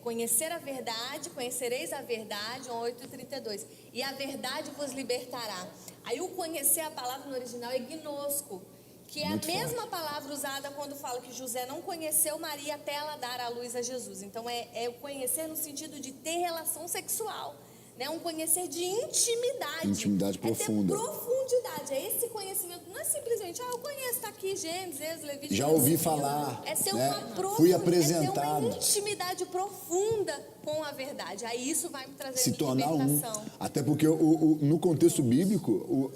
conhecer a verdade, conhecereis a verdade, João 8:32. E a verdade vos libertará. Aí o conhecer a palavra no original é gnosco, que é a mesma palavra usada quando fala que José não conheceu Maria até ela dar à luz a Jesus. Então é o conhecer no sentido de ter relação sexual, né? Um conhecer de intimidade. Intimidade profunda. É ter profundidade. É esse conhecimento. Não é simplesmente, eu conheço, está aqui Gênesis, Êxodo, Levítico. Já ouvi falar. É ter né? uma profundidade. Fui apresentado. É ter uma intimidade profunda com a verdade. Aí isso vai me trazer Se tornar libertação. Até porque no contexto bíblico,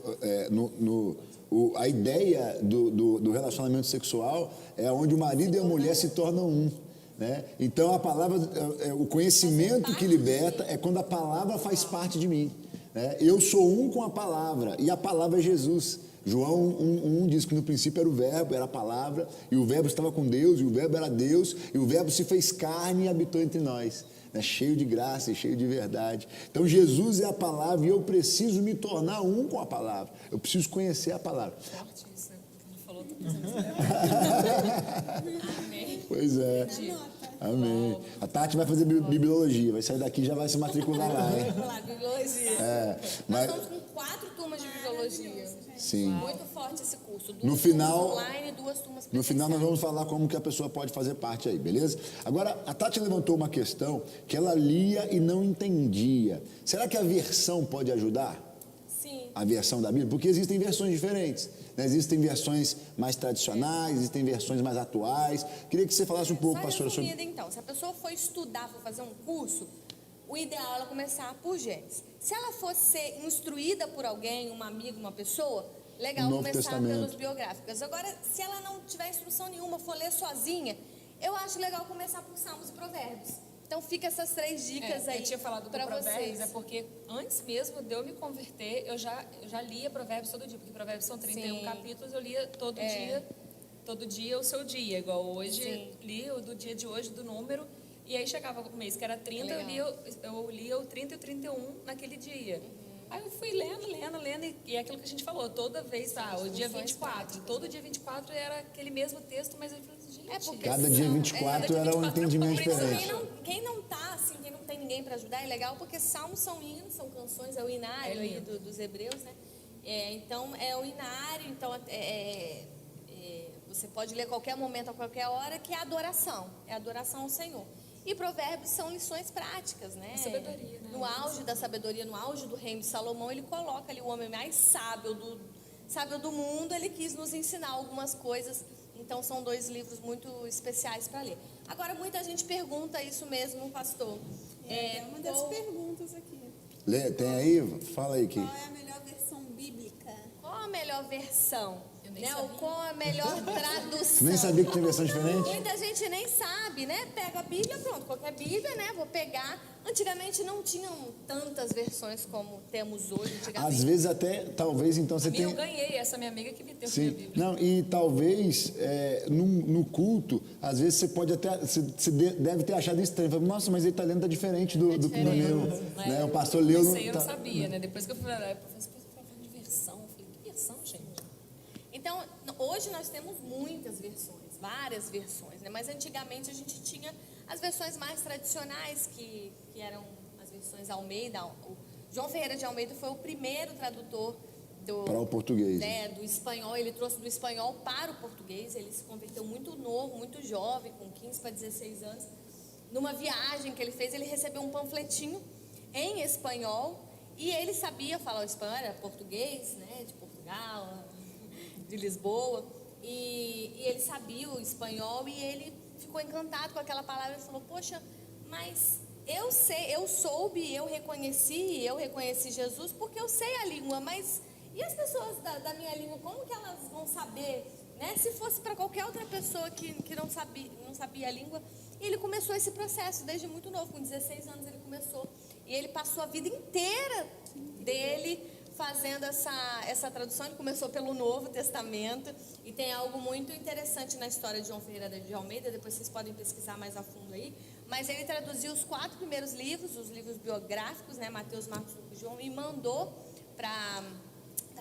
a ideia do relacionamento sexual é onde o marido e a mulher se tornam um. Né? Então a palavra, o conhecimento que liberta é quando a palavra faz parte de mim. Né? Eu sou um com a palavra e a palavra é Jesus. João 1 diz que no princípio era o verbo, era a palavra, e o verbo estava com Deus, e o verbo era Deus, e o verbo se fez carne e habitou entre nós. Né? Cheio de graça e cheio de verdade. Então Jesus é a palavra e eu preciso me tornar um com a palavra. Eu preciso conhecer a palavra. Forte isso, ele falou, tô pensando. Amém. Pois é. Amém. A Tati vai fazer bibliologia, vai sair daqui e já vai se matricular lá, hein? Vamos lá, bibliologia. Nós estamos com 4 turmas de bibliologia. Sim. Muito forte esse curso. 2 No final, turmas online, 2 turmas no final nós presenciais. vamos falar como que a pessoa pode fazer parte aí, beleza? Agora, a Tati levantou uma questão que ela lia e não entendia. Será que a versão pode ajudar? Sim. A versão da Bíblia? Porque existem versões diferentes. Né? Existem versões mais tradicionais, existem versões mais atuais. Queria que você falasse um pouco, Só pastora, sobre... resumindo, então, se a pessoa for estudar, for fazer um curso, o ideal é ela começar por Gênesis. Se ela for ser instruída por alguém, uma amiga, uma pessoa, legal Novo começar Testamento. pelos biográficos. Agora, se ela não tiver instrução nenhuma, for ler sozinha, eu acho legal começar por Salmos e Provérbios. Então fica essas 3 dicas aí Eu tinha falado do para Provérbios, vocês. porque antes mesmo de eu me converter, eu já lia Provérbios todo dia, porque Provérbios são 31 Sim. capítulos, eu lia todo dia o seu dia, igual hoje, Sim. li o do dia de hoje, do número, e aí chegava o mês que era 30, eu lia o 30 e o 31 naquele dia. Aí eu fui lendo, e é aquilo que a gente falou, toda vez, o dia 24, todo dia 24 era aquele mesmo texto, mas eu falei assim, gente... Porque Cada dia 24 era um entendimento diferente. Quem não tá, assim, quem não tem ninguém para ajudar, é legal, porque salmos são hinos, são canções, é o inário aí dos hebreus, né? Então, é o inário, então você pode ler a qualquer momento, a qualquer hora, que é adoração ao Senhor. E provérbios são lições práticas, né? Sabedoria, né? No auge da sabedoria, no auge do reino de Salomão, ele coloca ali o homem mais sábio do mundo, ele quis nos ensinar algumas coisas. Então, são 2 livros muito especiais para ler. Agora, muita gente pergunta isso mesmo, pastor. É uma das perguntas aqui. Tem aí? Fala aí, Qual é a melhor versão bíblica? Qual a melhor versão? Eu nem Né? sabia. Ou qual a melhor tradução? Nem sabia que tinha versão diferente? Muita gente nem sabe, né? Pega a Bíblia, pronto, qualquer Bíblia, né? Vou pegar. Antigamente não tinham tantas versões como temos hoje. Antigamente. Às vezes até, talvez, então você Eu tem... ganhei essa minha amiga que me deu a minha Sim, Bíblia. não, e talvez no culto, às vezes você pode até, você deve ter achado estranho, fala, nossa, mas ele está lendo, está diferente do que no meu, né? O pastor leu... Comecei, eu não sabia, né? Depois que eu fui lá, eu falei, de versão, eu falei, que versão, gente? Então, hoje nós temos muitas versões, várias versões, né? Mas antigamente a gente tinha as versões mais tradicionais, que eram as versões Almeida. O João Ferreira de Almeida foi o primeiro tradutor Para o português. Né, do espanhol, ele trouxe do espanhol para o português. Ele se converteu muito novo, muito jovem, com 15 para 16 anos. Numa viagem que ele fez, ele recebeu um panfletinho em espanhol e ele sabia falar o espanhol, era português, né, de Portugal, de Lisboa, e ele sabia o espanhol e ele ficou encantado com aquela palavra e falou: poxa, mas eu reconheci Jesus porque eu sei a língua, mas e as pessoas da minha língua, como que elas vão saber, né? Se fosse para qualquer outra pessoa que não sabia a língua. E ele começou esse processo desde muito novo, com 16 anos ele começou. E ele passou a vida inteira dele fazendo essa tradução. Ele começou pelo Novo Testamento. E tem algo muito interessante na história de João Ferreira de Almeida, depois vocês podem pesquisar mais a fundo aí. Mas ele traduziu os 4 primeiros livros, os livros biográficos, né? Mateus, Marcos, Lucas e João, e mandou para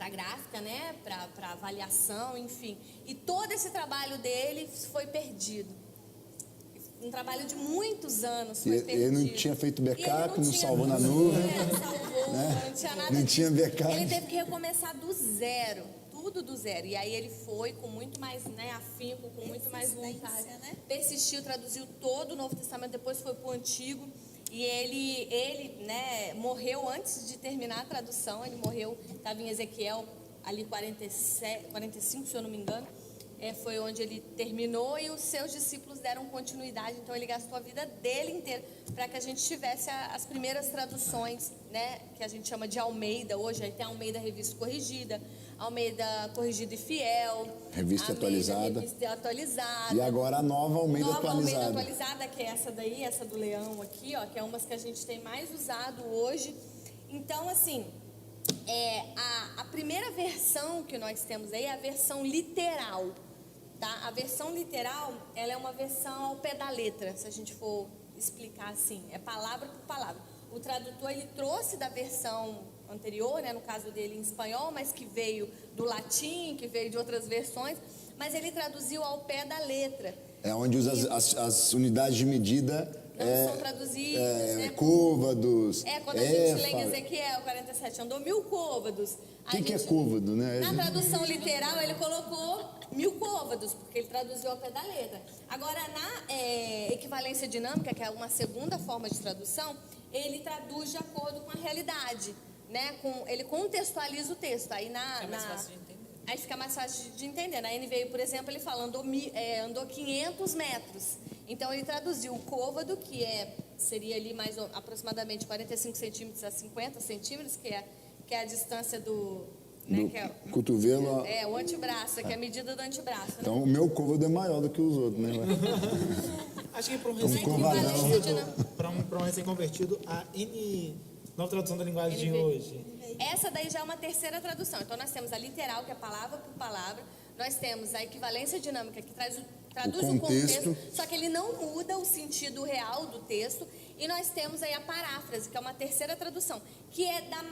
a gráfica, né? Para avaliação, enfim. E todo esse trabalho dele foi perdido. Um trabalho de muitos anos foi perdido. Ele não tinha feito backup, não salvou na nuvem. Não tinha nada Não disso. tinha backup. Ele teve que recomeçar do zero, tudo do zero. E aí ele foi com muito mais, né, afinco, com muito mais vontade. Né? Persistiu, traduziu todo o Novo Testamento, depois foi para o Antigo. E ele, né, morreu antes de terminar a tradução. Ele morreu, estava em Ezequiel, ali 45, se eu não me engano. Foi onde ele terminou e os seus discípulos deram continuidade. Então ele gastou a vida dele inteira para que a gente tivesse as primeiras traduções, né, que a gente chama de Almeida hoje. Aí tem a Almeida Revista Corrigida, Almeida Corrigida e Fiel, Revista atualizada. Revista atualizada. E agora a nova Almeida atualizada. Almeida atualizada, que é essa daí, essa do leão aqui, ó, que é umas que a gente tem mais usado hoje. Então, assim, a primeira versão que nós temos aí é a versão literal. Tá? A versão literal, ela é uma versão ao pé da letra, se a gente for explicar assim, é palavra por palavra. O tradutor, ele trouxe da versão anterior, né, no caso dele em espanhol, mas que veio do latim, que veio de outras versões, mas ele traduziu ao pé da letra. É onde as unidades de medida não são traduzidas, né? Côvados. Quando a gente lê em Ezequiel 47, andou 1000 côvados. O que é côvado, né? Na tradução literal, ele colocou 1000 côvados, porque ele traduziu ao pé da letra. Agora, na equivalência dinâmica, que é uma segunda forma de tradução, ele traduz de acordo com a realidade, né? Ele contextualiza o texto. Aí Fica mais fácil de entender. Aí fica mais fácil de entender. Na NVI, por exemplo, ele fala, andou 500 metros. Então, ele traduziu o côvado, que seria ali mais aproximadamente 45 centímetros a 50 centímetros, que é a distância do... Né, que é cotovelo. O antebraço, que é a medida do antebraço. Né? Então, o meu côvado é maior do que os outros, né? Acho que para um recém-convertido, a nova tradução da linguagem de hoje. Essa daí já é uma terceira tradução. Então, nós temos a literal, que é palavra por palavra. Nós temos a equivalência dinâmica, que traduz o contexto, só que ele não muda o sentido real do texto. E nós temos aí a paráfrase, que é uma terceira tradução, que dá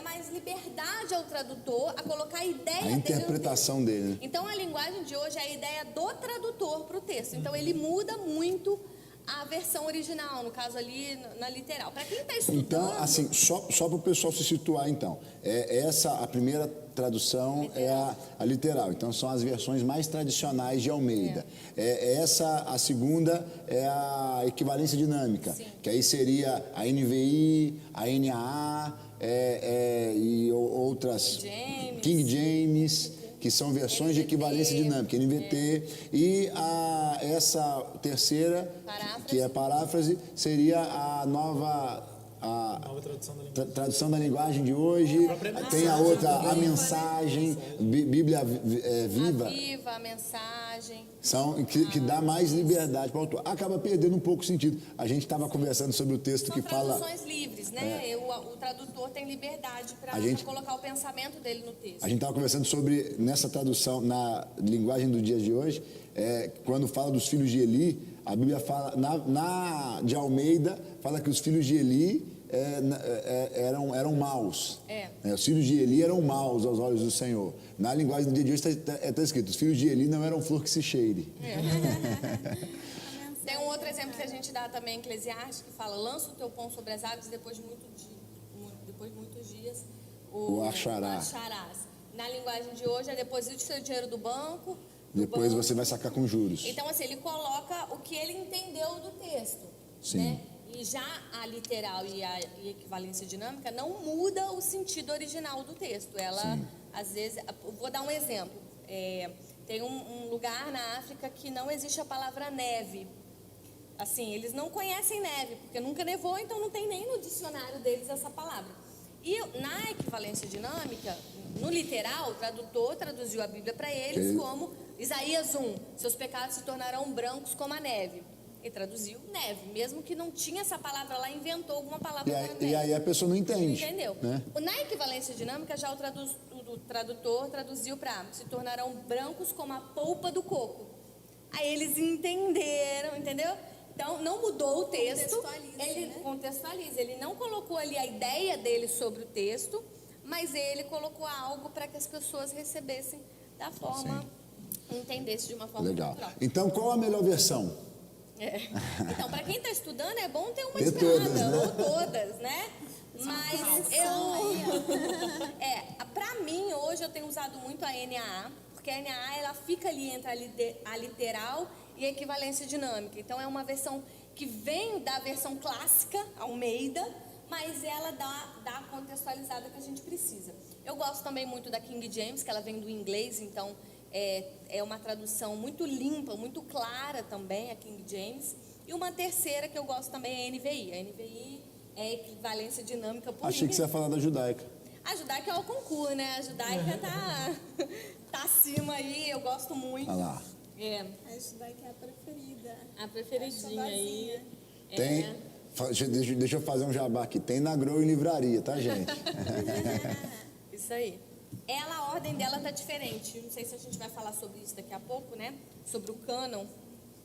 mais liberdade ao tradutor a colocar a ideia dele. A interpretação dele. Né? Então, a linguagem de hoje é a ideia do tradutor para o texto. Então, ele muda muito a versão original, no caso ali na literal. Para quem está estudando... Então, assim, só para o pessoal se situar, então. A primeira tradução literal. É a literal. Então, são as versões mais tradicionais de Almeida. A segunda é a equivalência dinâmica, sim, que aí seria a NVI, a NAA e outras... King James, que são versões de equivalência dinâmica, NVT, e essa terceira, que é a paráfrase, seria a nova tradução da linguagem de hoje. Tem a outra, a mensagem, Bíblia viva. A viva, a mensagem. Que dá mais liberdade para o autor. Acaba perdendo um pouco o sentido. A gente estava conversando sobre o texto que fala... São traduções livres, né? O tradutor tem liberdade para colocar o pensamento dele no texto. A gente estava conversando sobre, nessa tradução, na linguagem do dia de hoje, quando fala dos filhos de Eli, a Bíblia fala, de Almeida, fala que os filhos de Eli eram maus. Os filhos de Eli eram maus aos olhos do Senhor. Na linguagem do dia de hoje está escrito, os filhos de Eli não eram flor que se cheire. Tem um outro exemplo que a gente dá também em Eclesiastes, que fala, lança o teu pão sobre as águas depois de muitos dias, O achará. acharás. Na linguagem de hoje é deposite seu dinheiro do banco. Depois você vai sacar com juros. Então, assim, ele coloca o que ele entendeu do texto. Sim. Né? E já a literal e a equivalência dinâmica não muda o sentido original do texto. Ela, às vezes, vou dar um exemplo. Tem um lugar na África que não existe a palavra neve. Assim, eles não conhecem neve, porque nunca nevou, então não tem nem no dicionário deles essa palavra. E na equivalência dinâmica, no literal, o tradutor traduziu a Bíblia para eles como Isaías 1, seus pecados se tornarão brancos como a neve. Ele traduziu neve, mesmo que não tinha essa palavra lá, inventou alguma palavra para neve. E aí a pessoa não entende. Entendeu? Né? Na equivalência dinâmica, já o tradutor traduziu para se tornarão brancos como a polpa do coco. Aí eles entenderam, entendeu? Então, não mudou o texto, ele contextualiza, ele não colocou ali a ideia dele sobre o texto, mas ele colocou algo para que as pessoas recebessem da forma, entendessem de uma forma Legal. natural. então qual a melhor versão? Então, para quem está estudando, é bom ter uma Ter de todas, cada, né? ou todas, né? Mas para mim, hoje eu tenho usado muito a NAA, porque a NAA ela fica ali entre a literal e a equivalência dinâmica. Então, é uma versão que vem da versão clássica, Almeida, mas ela dá a contextualizada que a gente precisa. Eu gosto também muito da King James, que ela vem do inglês, então é uma tradução muito limpa, muito clara também, a King James. E uma terceira que eu gosto também é a NVI. A NVI é equivalência dinâmica por Achei que você ia falar da judaica. A judaica é o concurso, né? A judaica tá acima aí, eu gosto muito. Olha lá. A judaica é a preferida. A preferidinha aí. Tem, deixa eu fazer um jabá aqui. Tem na Grow e livraria, tá, gente? Isso aí. A ordem dela tá diferente. Não sei se a gente vai falar sobre isso daqui a pouco, né? Sobre o cânon.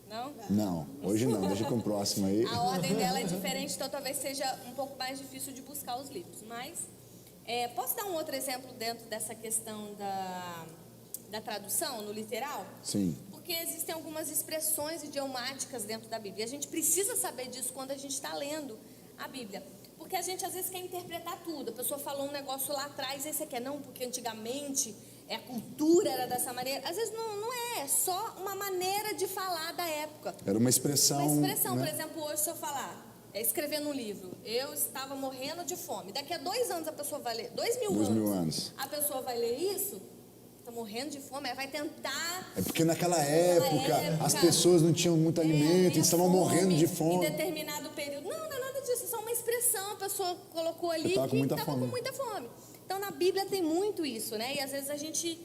Não? Não, hoje não. Deixa com o próximo aí. A ordem dela é diferente, então talvez seja um pouco mais difícil de buscar os livros. Mas, posso dar um outro exemplo dentro dessa questão da tradução, no literal? Sim. Porque existem algumas expressões idiomáticas dentro da Bíblia. E a gente precisa saber disso quando a gente está lendo a Bíblia. Porque a gente às vezes quer interpretar tudo. A pessoa falou um negócio lá atrás, e você quer, não, porque antigamente a cultura era dessa maneira. Às vezes não é só uma maneira de falar da época. Era uma expressão. Uma expressão, né? por exemplo, hoje se eu falar, escrever num livro, eu estava morrendo de fome. Daqui a 2 anos a pessoa vai ler, 2.000 anos. A pessoa vai ler isso, está morrendo de fome, ela vai tentar. É porque naquela época as pessoas não tinham muito alimento, eles estavam morrendo de fome. Em determinado período. Não é nada disso, é só uma expressão, a pessoa colocou ali que estava com muita fome. Então na Bíblia tem muito isso, né? E às vezes a gente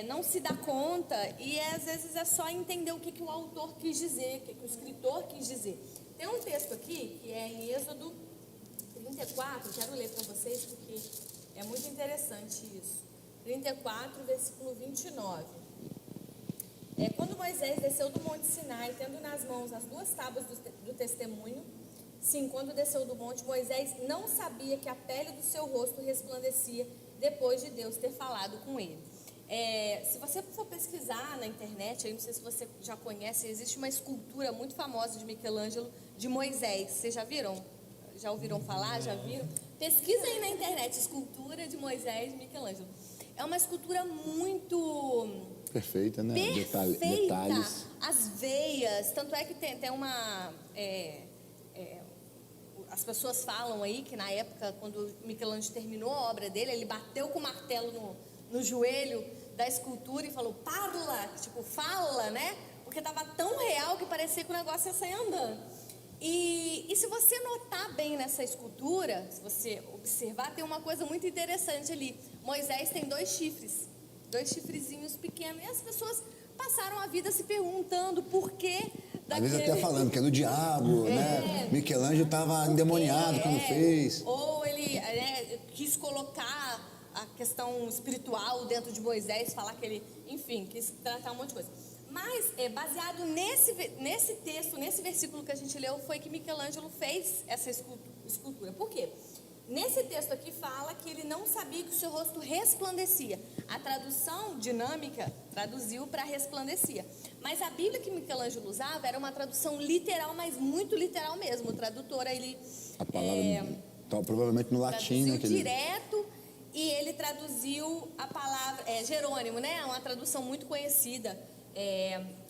não se dá conta, e às vezes é só entender o que o autor quis dizer, o que o escritor quis dizer. Tem um texto aqui que é em Êxodo 34, quero ler para vocês porque é muito interessante isso. 34, versículo 29. Quando Moisés desceu do monte Sinai, tendo nas mãos as 2 tábuas do testemunho, sim, quando desceu do monte, Moisés não sabia que a pele do seu rosto resplandecia depois de Deus ter falado com ele. Se você for pesquisar na internet, aí não sei se você já conhece, existe uma escultura muito famosa de Michelangelo de Moisés. Vocês já viram? Já ouviram falar? Já viram? Pesquisa aí na internet, escultura de Moisés de Michelangelo. É uma escultura muito perfeita, né? Perfeita. Detalhes. As veias, tanto é que tem uma... as pessoas falam aí que na época, quando Michelangelo terminou a obra dele, ele bateu com o martelo no joelho da escultura e falou, parla, tipo, fala, né? Porque estava tão real que parecia que o negócio ia sair andando. E se você notar bem nessa escultura, se você observar, tem uma coisa muito interessante ali. Moisés tem 2 chifres, 2 chifrezinhos pequenos, e as pessoas passaram a vida se perguntando por que às vezes até falando que é do diabo, né? Michelangelo estava endemoniado quando fez. Ou ele quis colocar a questão espiritual dentro de Moisés, falar que ele, enfim, quis tratar um monte de coisa. Mas, baseado nesse texto, nesse versículo que a gente leu, foi que Michelangelo fez essa escultura. Por quê? Nesse texto aqui fala que ele não sabia que o seu rosto resplandecia. A tradução dinâmica traduziu para resplandecia. Mas a Bíblia que Michelangelo usava era uma tradução literal, mas muito literal mesmo. O tradutor, ele... A palavra, provavelmente no latim, né? Traduziu direto, e ele traduziu a palavra, Jerônimo, né? É uma tradução muito conhecida.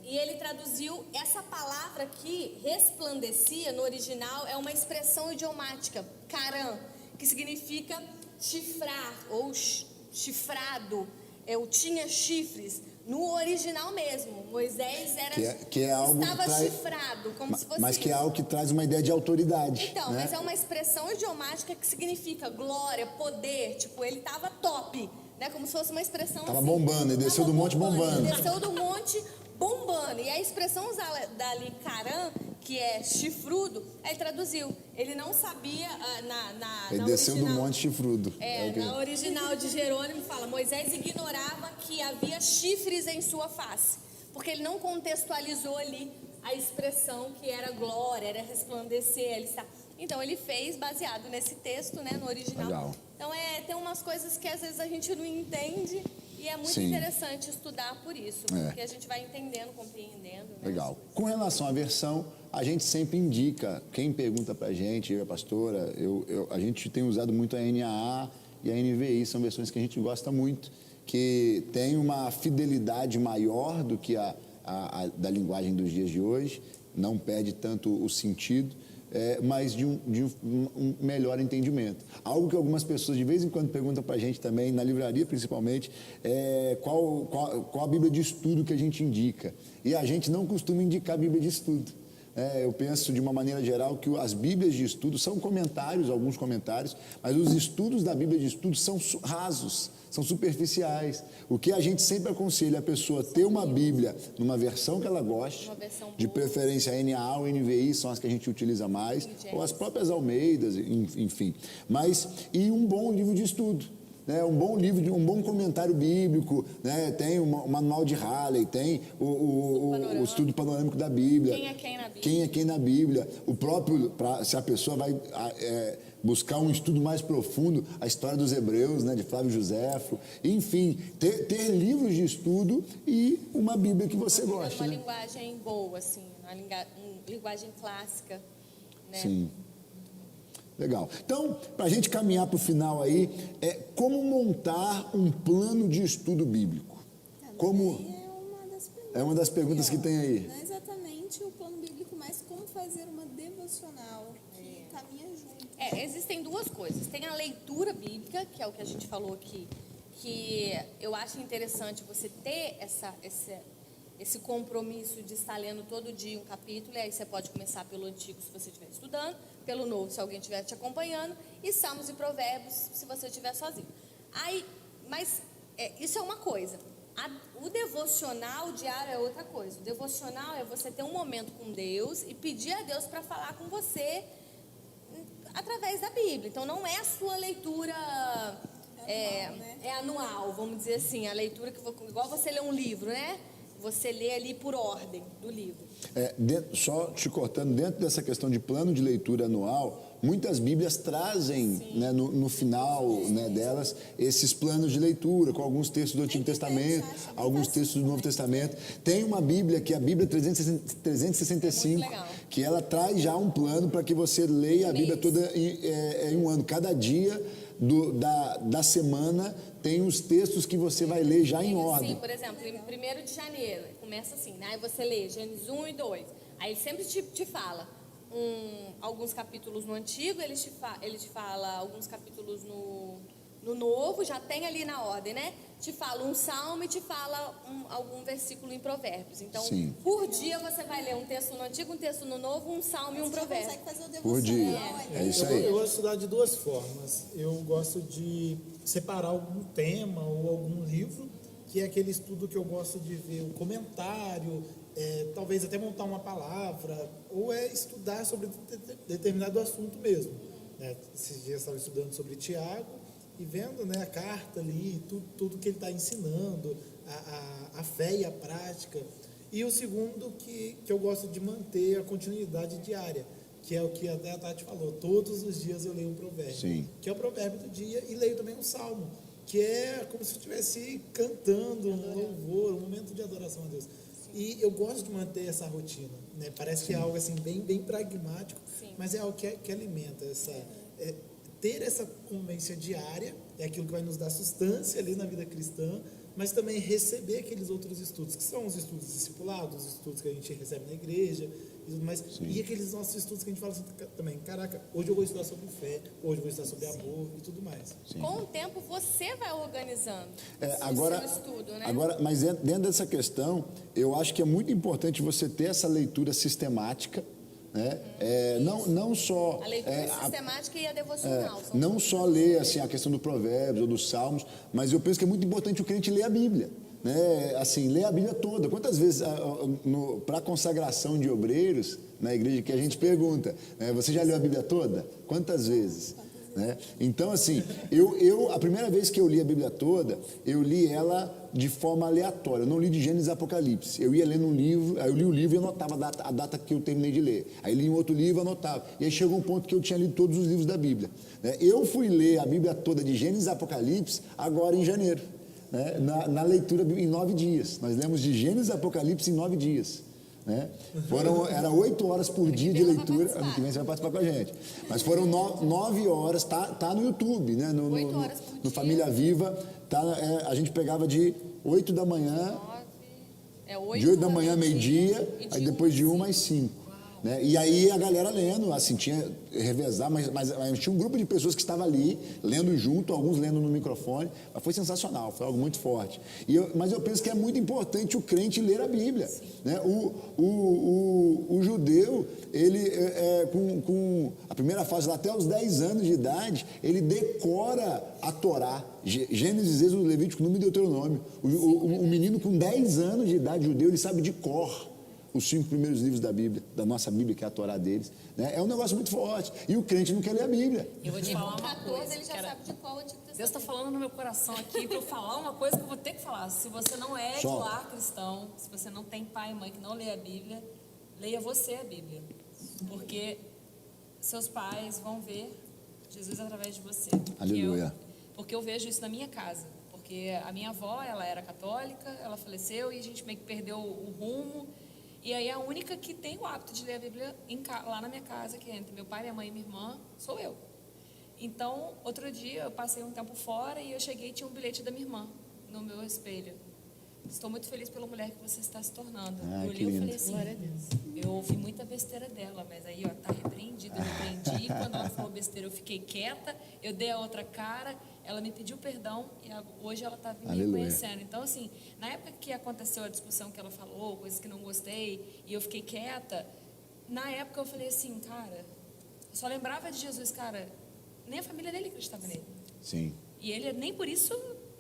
E ele traduziu essa palavra que resplandecia no original, é uma expressão idiomática, karan, que significa chifrar ou chifrado, tinha chifres. No original mesmo, Moisés estava chifrado, como se fosse mas que é algo que traz uma ideia de autoridade. Então, né? mas é uma expressão idiomática que significa glória, poder, tipo, ele estava top, né? Como se fosse uma expressão Tava assim, bombando, ele desceu do monte bombando. Ele desceu do monte bombando. E a expressão usada dali, caram, que é chifrudo, ele traduziu. Ele não sabia ele desceu do monte chifrudo. Na original de Jerônimo fala, Moisés ignorava que havia chifres em sua face, porque ele não contextualizou ali a expressão que era glória, era resplandecer, ele está... Então ele fez baseado nesse texto, né, no original. Legal. Então tem umas coisas que às vezes a gente não entende e é muito Sim. interessante estudar por isso, porque a gente vai entendendo, compreendendo. Né? Legal. Com relação à versão, a gente sempre indica, quem pergunta pra gente, eu e a pastora, a gente tem usado muito a NAA e a NVI, são versões que a gente gosta muito, que tem uma fidelidade maior do que a da linguagem dos dias de hoje, não perde tanto o sentido, mas de um melhor entendimento. Algo que algumas pessoas de vez em quando perguntam para a gente também, na livraria principalmente, qual a Bíblia de estudo que a gente indica. E a gente não costuma indicar a Bíblia de estudo. Eu penso de uma maneira geral que as Bíblias de estudo são comentários, alguns comentários, mas os estudos da Bíblia de estudo são rasos, são superficiais. O que a gente sempre aconselha a pessoa ter uma Bíblia numa versão que ela goste, de preferência a NAA ou NVI, são as que a gente utiliza mais, ou as próprias Almeidas, enfim. E um bom livro de estudo. Um bom livro, um bom comentário bíblico, né? Tem o manual de Halley, tem o estudo panorâmico da Bíblia. Quem é quem na Bíblia? Quem é quem na Bíblia. O próprio, se a pessoa vai buscar um estudo mais profundo, a história dos Hebreus, né? De Flávio Joséfo. Enfim, ter livros de estudo e uma Bíblia que você gosta. Uma né? linguagem boa, assim, uma linguagem clássica. Né? Sim. Legal. Então, para a gente caminhar para o final aí, como montar um plano de estudo bíblico? É uma das perguntas que tem aí. Não é exatamente o plano bíblico, mas como fazer uma devocional que caminha junto. Existem duas coisas. Tem a leitura bíblica, que é o que a gente falou aqui, que eu acho interessante você ter esse compromisso de estar lendo todo dia um capítulo, e aí você pode começar pelo Antigo se você estiver estudando, pelo Novo se alguém estiver te acompanhando, e Salmos e Provérbios se você estiver sozinho. Mas isso é uma coisa. O devocional diário é outra coisa. O devocional é você ter um momento com Deus e pedir a Deus para falar com você através da Bíblia. Então não é a sua leitura anual, vamos dizer assim, a leitura igual você lê um livro, né? Você lê ali por ordem do livro. Só te cortando, dentro dessa questão de plano de leitura anual, muitas Bíblias trazem, né, no final, né, delas esses planos de leitura, com alguns textos do Antigo Testamento, alguns textos do Novo Testamento. Tem uma Bíblia, que é a Bíblia 365, que ela traz já um plano para que você leia a Bíblia toda em um ano. Cada dia da semana tem os textos que você vai ler já em ordem. Por exemplo, em 1º de janeiro, começa assim, né? Aí você lê Gênesis 1 e 2. Aí ele sempre te fala alguns capítulos no Antigo, ele te fala alguns capítulos no Novo, já tem ali na ordem, né? Te fala um salmo e te fala algum versículo em Provérbios. Então, por dia você vai ler um texto no Antigo, um texto no Novo, um salmo e um provérbio. Você consegue fazer o Por dia. É isso aí. Eu gosto de estudar de duas formas. Eu gosto de separar algum tema ou algum livro, que é aquele estudo que eu gosto de ver o comentário, talvez até montar uma palavra, ou estudar sobre determinado assunto mesmo. Esses dias eu estava estudando sobre Tiago, e vendo, né, a carta ali, tudo que ele está ensinando, a fé e a prática. E o segundo que eu gosto de manter a continuidade diária, que é o que até a Tati falou, todos os dias eu leio um provérbio, que é o provérbio do dia, e leio também um salmo, que é como se eu estivesse cantando um louvor, um momento de adoração a Deus. E eu gosto de manter essa rotina, né? Parece que é algo assim bem pragmático, mas é algo que alimenta ter essa convivência diária, é aquilo que vai nos dar sustância ali na vida cristã, mas também receber aqueles outros estudos, que são os estudos discipulados, os estudos que a gente recebe na igreja e tudo mais, e aqueles nossos estudos que a gente fala assim, também, caraca, hoje eu vou estudar sobre fé, hoje eu vou estudar sobre amor e tudo mais. Sim. Com o tempo, você vai organizando Agora, o seu estudo, né? agora, mas dentro dessa questão, eu acho que é muito importante você ter essa leitura sistemática, né? Não só A leitura sistemática e a devocional. são não só ler assim a questão do Provérbios ou dos Salmos, mas eu penso que é muito importante o crente ler a Bíblia, né? Assim, ler a Bíblia toda. Quantas vezes para a consagração de obreiros na igreja que a gente pergunta, né? Você já leu a Bíblia toda? Quantas vezes? Né? Então, assim, a primeira vez que eu li a Bíblia toda, eu li ela de forma aleatória. Eu não li de Gênesis a Apocalipse. Eu ia lendo um livro, aí eu li o livro e anotava a data que eu terminei de ler. Aí li um outro livro e anotava. E aí chegou um ponto que eu tinha lido todos os livros da Bíblia. Né? Eu fui ler a Bíblia toda de Gênesis a Apocalipse agora em janeiro. Né? Na leitura em 9 dias. Nós lemos de Gênesis a Apocalipse em 9 dias. Né? Era 8 horas por dia de leitura. Ano que vem você vai participar com a gente. Mas foram 9 horas, tá no YouTube, né? 8 horas por no dia. Família Viva, a gente pegava de 8 da manhã, de 8 da manhã, meio-dia, aí depois de 1 às 5. Né? E aí a galera lendo, assim, tinha revezar, mas tinha um grupo de pessoas que estava ali, lendo junto, alguns lendo no microfone, mas foi sensacional, foi algo muito forte. Mas eu penso que é muito importante o crente ler a Bíblia. Né? O judeu, ele, com a primeira fase, lá até os 10 anos de idade, ele decora a Torá, Gênesis, Êxodo, Levítico, Número e Deuteronômio. O menino com 10 anos de idade, judeu, ele sabe de cor os 5 primeiros livros da Bíblia, da nossa Bíblia, que é a Torá deles. Né? É um negócio muito forte. E o crente não quer ler a Bíblia. Eu vou te falar uma 14, coisa. ele já sabe de qual o Antigo Deus está falando no meu coração aqui para eu falar uma coisa que eu vou ter que falar. Se você não é de Solta. lar cristão, se você não tem pai e mãe que não lê a Bíblia, leia você a Bíblia. Porque seus pais vão ver Jesus através de você. Aleluia. Porque eu vejo isso na minha casa. Porque a minha avó, ela era católica, ela faleceu e a gente meio que perdeu o rumo. E aí a única que tem o hábito de ler a Bíblia lá na minha casa, que é entre meu pai, minha mãe e minha irmã, sou eu. Então, outro dia eu passei um tempo fora e eu cheguei e tinha um bilhete da minha irmã no meu espelho. Estou muito feliz pela mulher que você está se tornando. Eu li e falei assim, eu ouvi muita besteira dela, mas aí, ó, tá repreendido, eu repreendi. Quando ela falou besteira, eu fiquei quieta, eu dei a outra cara, ela me pediu perdão e hoje ela está me reconhecendo. Então, assim, na época que aconteceu a discussão que ela falou, coisas que não gostei, e eu fiquei quieta, na época eu falei assim, cara, eu só lembrava de Jesus, cara, nem a família dele acreditava nele. Sim. E ele, nem por isso,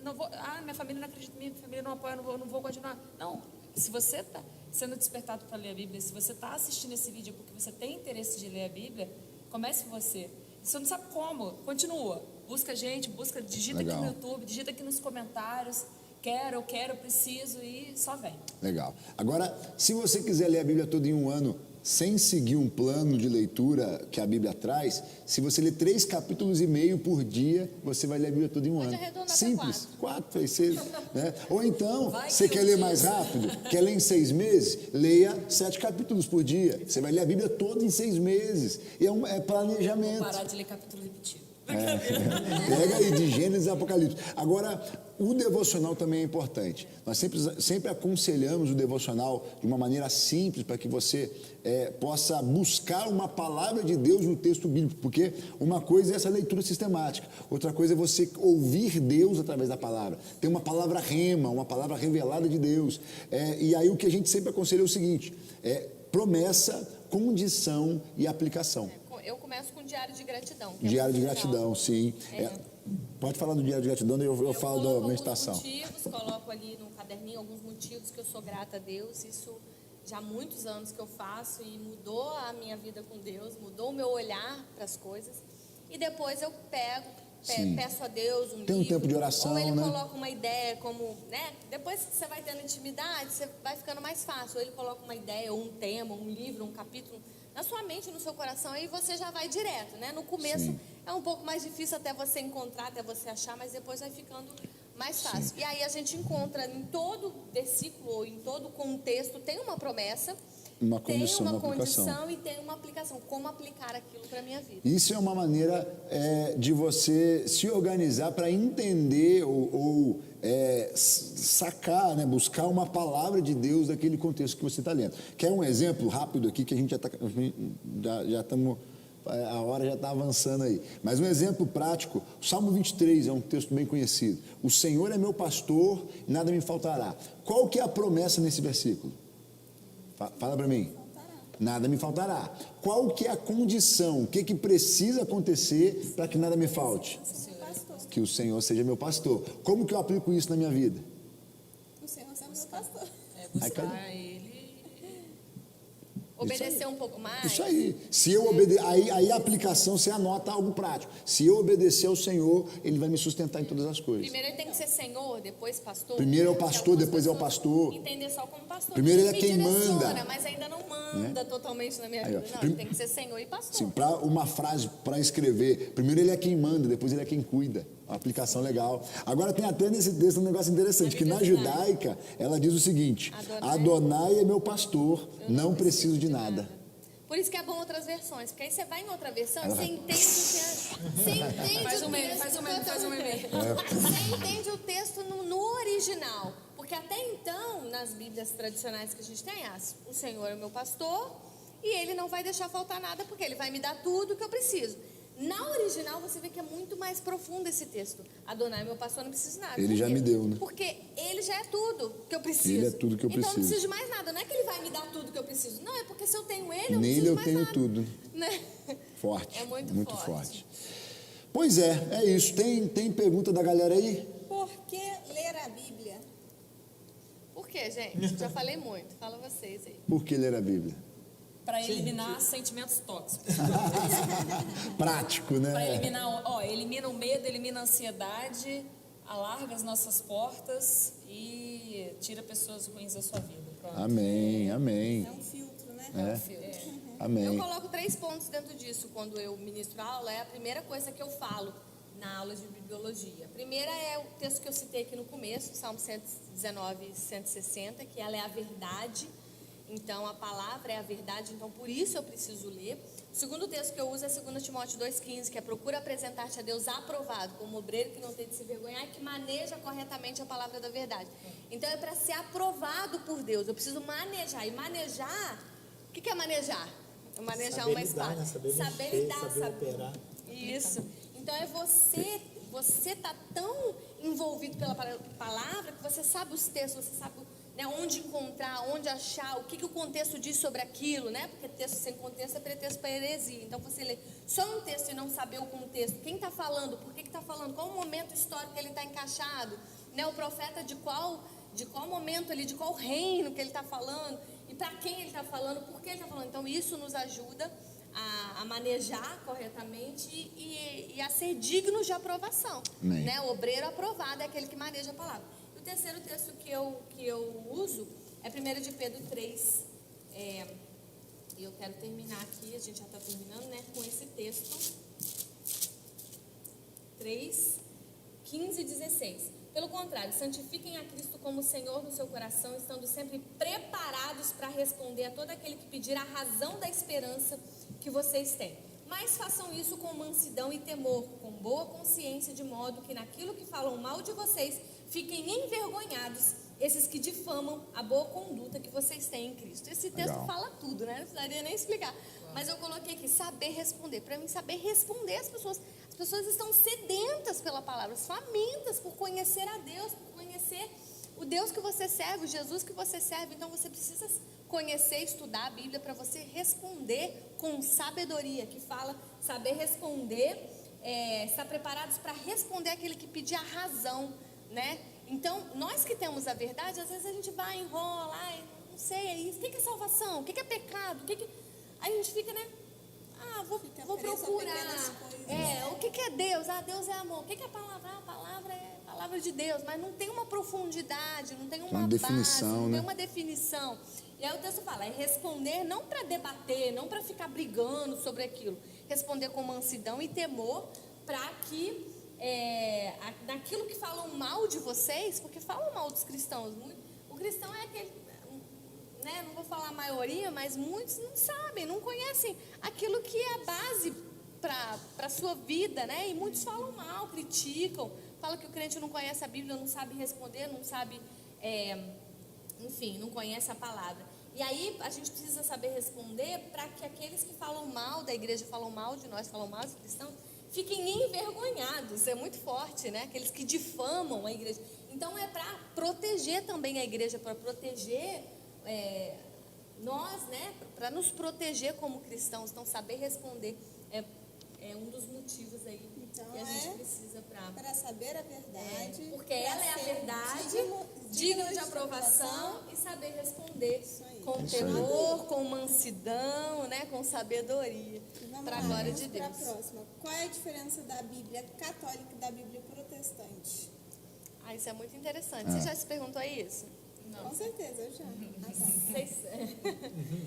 não vou, minha família não acredita em mim, minha família não apoia, não vou continuar. Não, se você está sendo despertado para ler a Bíblia, se você está assistindo esse vídeo porque você tem interesse de ler a Bíblia, comece por você. Se você não sabe como, continua. Busca a gente, digita Legal. aqui no YouTube, digita aqui nos comentários, quero, preciso, e só vem. Legal. Agora, se você quiser ler a Bíblia toda em um ano, sem seguir um plano de leitura que a Bíblia traz, se você ler 3,5 capítulos por dia, você vai ler a Bíblia toda em um Pode ano. arredondar pra Simples. 4, 6. Né? Ou então, Vai você que quer um ler dia- mais rápido? Quer ler em 6 meses? Leia 7 capítulos por dia. Você vai ler a Bíblia toda em 6 meses. E é planejamento. Parar de ler capítulo repetido. Pega aí de Gênesis a Apocalipse. Agora, o devocional também é importante. Nós sempre aconselhamos o devocional de uma maneira simples para que você possa buscar uma palavra de Deus no texto bíblico, porque uma coisa é essa leitura sistemática, outra coisa é você ouvir Deus através da palavra. Tem uma palavra rema, uma palavra revelada de Deus. E aí o que a gente sempre aconselha é o seguinte, promessa, condição e aplicação. Eu começo com o diário de gratidão. que é Diário de muito gratidão, legal. sim. Pode falar do diário de gratidão, eu falo coloco da meditação. alguns motivos, coloco ali no caderninho alguns motivos que eu sou grata a Deus. Isso já há muitos anos que eu faço e mudou a minha vida com Deus, mudou o meu olhar para as coisas. E depois eu peço a Deus um Tem um livro, tempo de oração, ou ele né? coloca uma ideia como, né? Depois que você vai tendo intimidade, você vai ficando mais fácil. Ou ele coloca uma ideia, ou um tema, um livro, um capítulo na sua mente, no seu coração, aí você já vai direto, né? No começo Sim. é um pouco mais difícil até você encontrar, até você achar, mas depois vai ficando mais fácil. E aí a gente encontra em todo versículo, ou em todo contexto, tem uma promessa, Uma tem condição, uma uma aplicação. condição e tem uma aplicação. aplicação, como aplicar aquilo para a minha vida. Isso é uma maneira de você se organizar para entender ou sacar, né, buscar uma palavra de Deus daquele contexto que você está lendo. Quer um exemplo rápido aqui, que a gente já estamos... A hora já está avançando aí. Mas um exemplo prático, o Salmo 23 é um texto bem conhecido. O Senhor é meu pastor, nada me faltará. Qual que é a promessa nesse versículo? Fala para mim. Nada me faltará. Qual que é a condição? O que precisa acontecer para que nada me falte? Que o Senhor seja meu pastor. Como que eu aplico isso na minha vida? O Senhor é meu pastor. Buscar ele. Obedecer um pouco mais. Isso aí. Se eu obedecer, aí a aplicação, você anota algo prático. Se eu obedecer ao Senhor, Ele vai me sustentar em todas as coisas. Primeiro ele tem que ser Senhor, depois pastor. Primeiro é o pastor, depois é o pastor. Entender só como pastor. Primeiro ele é Me quem direciona, manda. mas ainda não manda totalmente na minha Aí, ó. vida. Não, ele tem que ser Senhor e pastor. Sim, para uma frase, para escrever, primeiro Ele é quem manda, depois Ele é quem cuida. Uma aplicação legal. Agora tem até nesse texto um negócio interessante, que na judaica ela diz o seguinte: Adonai é meu pastor, não preciso de nada. Por isso que é bom outras versões, porque aí você vai em outra versão e você entende o que é. Você entende Faz um o meme, texto faz um meme, faz um meme. Você entende o texto no original. Porque até então, nas Bíblias tradicionais que a gente tem, o Senhor é o meu pastor e Ele não vai deixar faltar nada, porque Ele vai me dar tudo que eu preciso. Na original, você vê que é muito mais profundo esse texto. Adonai, meu pastor, não preciso de nada. Ele já me deu, né? Porque Ele já é tudo que eu preciso. Ele é tudo que eu Então, não preciso. preciso de mais nada. Não é que Ele vai me dar tudo que eu preciso. Não, é porque se eu tenho Ele, eu não Nele preciso eu mais tenho nada. tudo. Né? Forte. É muito forte. Pois é isso. Tem pergunta da galera aí? Por que ler a Bíblia? Por quê, gente? Já falei muito. Fala vocês aí. Por que ler a Bíblia? Para eliminar sentimentos tóxicos. Prático, né? Para eliminar, elimina o medo, elimina a ansiedade, alarga as nossas portas e tira pessoas ruins da sua vida. Pronto. Amém. É um filtro, né? Amém. Eu coloco 3 pontos dentro disso quando eu ministro a aula. É a primeira coisa que eu falo na aula de bibliologia. A primeira é o texto que eu citei aqui no começo, Salmo 119, 160, que ela é a verdade. Então, a palavra é a verdade, então por isso eu preciso ler. O segundo texto que eu uso é 2 Timóteo 2,15, que é: procura apresentar-te a Deus aprovado, como obreiro que não tem de se vergonhar e que maneja corretamente a palavra da verdade. Então, é para ser aprovado por Deus, eu preciso manejar. E manejar, o que é manejar? Manejar saber uma espada. lidar, né? Saber mexer, lidar, saber operar. Isso. Então, é você tá tão envolvido pela palavra que você sabe os textos, você sabe, né, onde encontrar, onde achar, o que o contexto diz sobre aquilo, né? Porque texto sem contexto é pretexto para heresia. Então, você lê só um texto e não saber o contexto, quem está falando, por que está falando, qual o momento histórico que ele está encaixado, né? O profeta de qual momento ali, de qual reino que ele está falando, e para quem ele está falando, por que ele está falando. Então, isso nos ajuda a manejar corretamente e a ser dignos de aprovação. Né? O obreiro aprovado é aquele que maneja a palavra. O terceiro texto que eu uso é 1 de Pedro 3. E eu quero terminar aqui, a gente já está terminando, né, com esse texto. 3, 15 e 16. Pelo contrário, santifiquem a Cristo como Senhor no seu coração, estando sempre preparados para responder a todo aquele que pedir a razão da esperança que vocês têm. Mas façam isso com mansidão e temor, com boa consciência, de modo que naquilo que falam mal de vocês, fiquem envergonhados esses que difamam a boa conduta que vocês têm em Cristo. Esse texto fala tudo, né? Não precisaria nem explicar. Mas eu coloquei aqui, saber responder. Para mim, saber responder as pessoas estão sedentas pela palavra, famintas por conhecer a Deus, por conhecer o Deus que você serve, o Jesus que você serve. Então você precisa conhecer, estudar a Bíblia para você responder com sabedoria, que fala saber responder, estar preparados para responder aquele que pedir a razão, né? Então, nós que temos a verdade, às vezes a gente vai, enrola, não sei, é isso. O que é salvação? O que é pecado? Aí a gente fica, né? Vou procurar. O que é Deus? Deus é amor. O que é a palavra? A palavra é a palavra de Deus, mas não tem uma profundidade, não tem uma definição, base, não tem né? uma definição. E aí o texto fala, é responder não para debater, não para ficar brigando sobre aquilo. Responder com mansidão e temor para que naquilo que falam mal de vocês, porque falam mal dos cristãos. O cristão é aquele, né, não vou falar a maioria, mas muitos não sabem, não conhecem aquilo que é a base para a sua vida, né? E muitos falam mal, criticam, falam que o crente não conhece a Bíblia, não sabe responder, não sabe, enfim, não conhece a palavra. E aí a gente precisa saber responder para que aqueles que falam mal da igreja, falam mal de nós, falam mal dos cristãos, fiquem envergonhados. É muito forte, né? Aqueles que difamam a igreja. Então é para proteger também a igreja, para proteger nós, né? Para nos proteger como cristãos. Então saber responder é um dos motivos aí Então, que a gente precisa para saber a verdade. Porque ela é a verdade, digna de aprovação e saber responder com temor, com mansidão, né, com sabedoria, para a glória de Deus. Para a próxima. Qual é a diferença da Bíblia católica e da Bíblia protestante? Isso é muito interessante. Você já se perguntou isso? Não. Com certeza, eu já.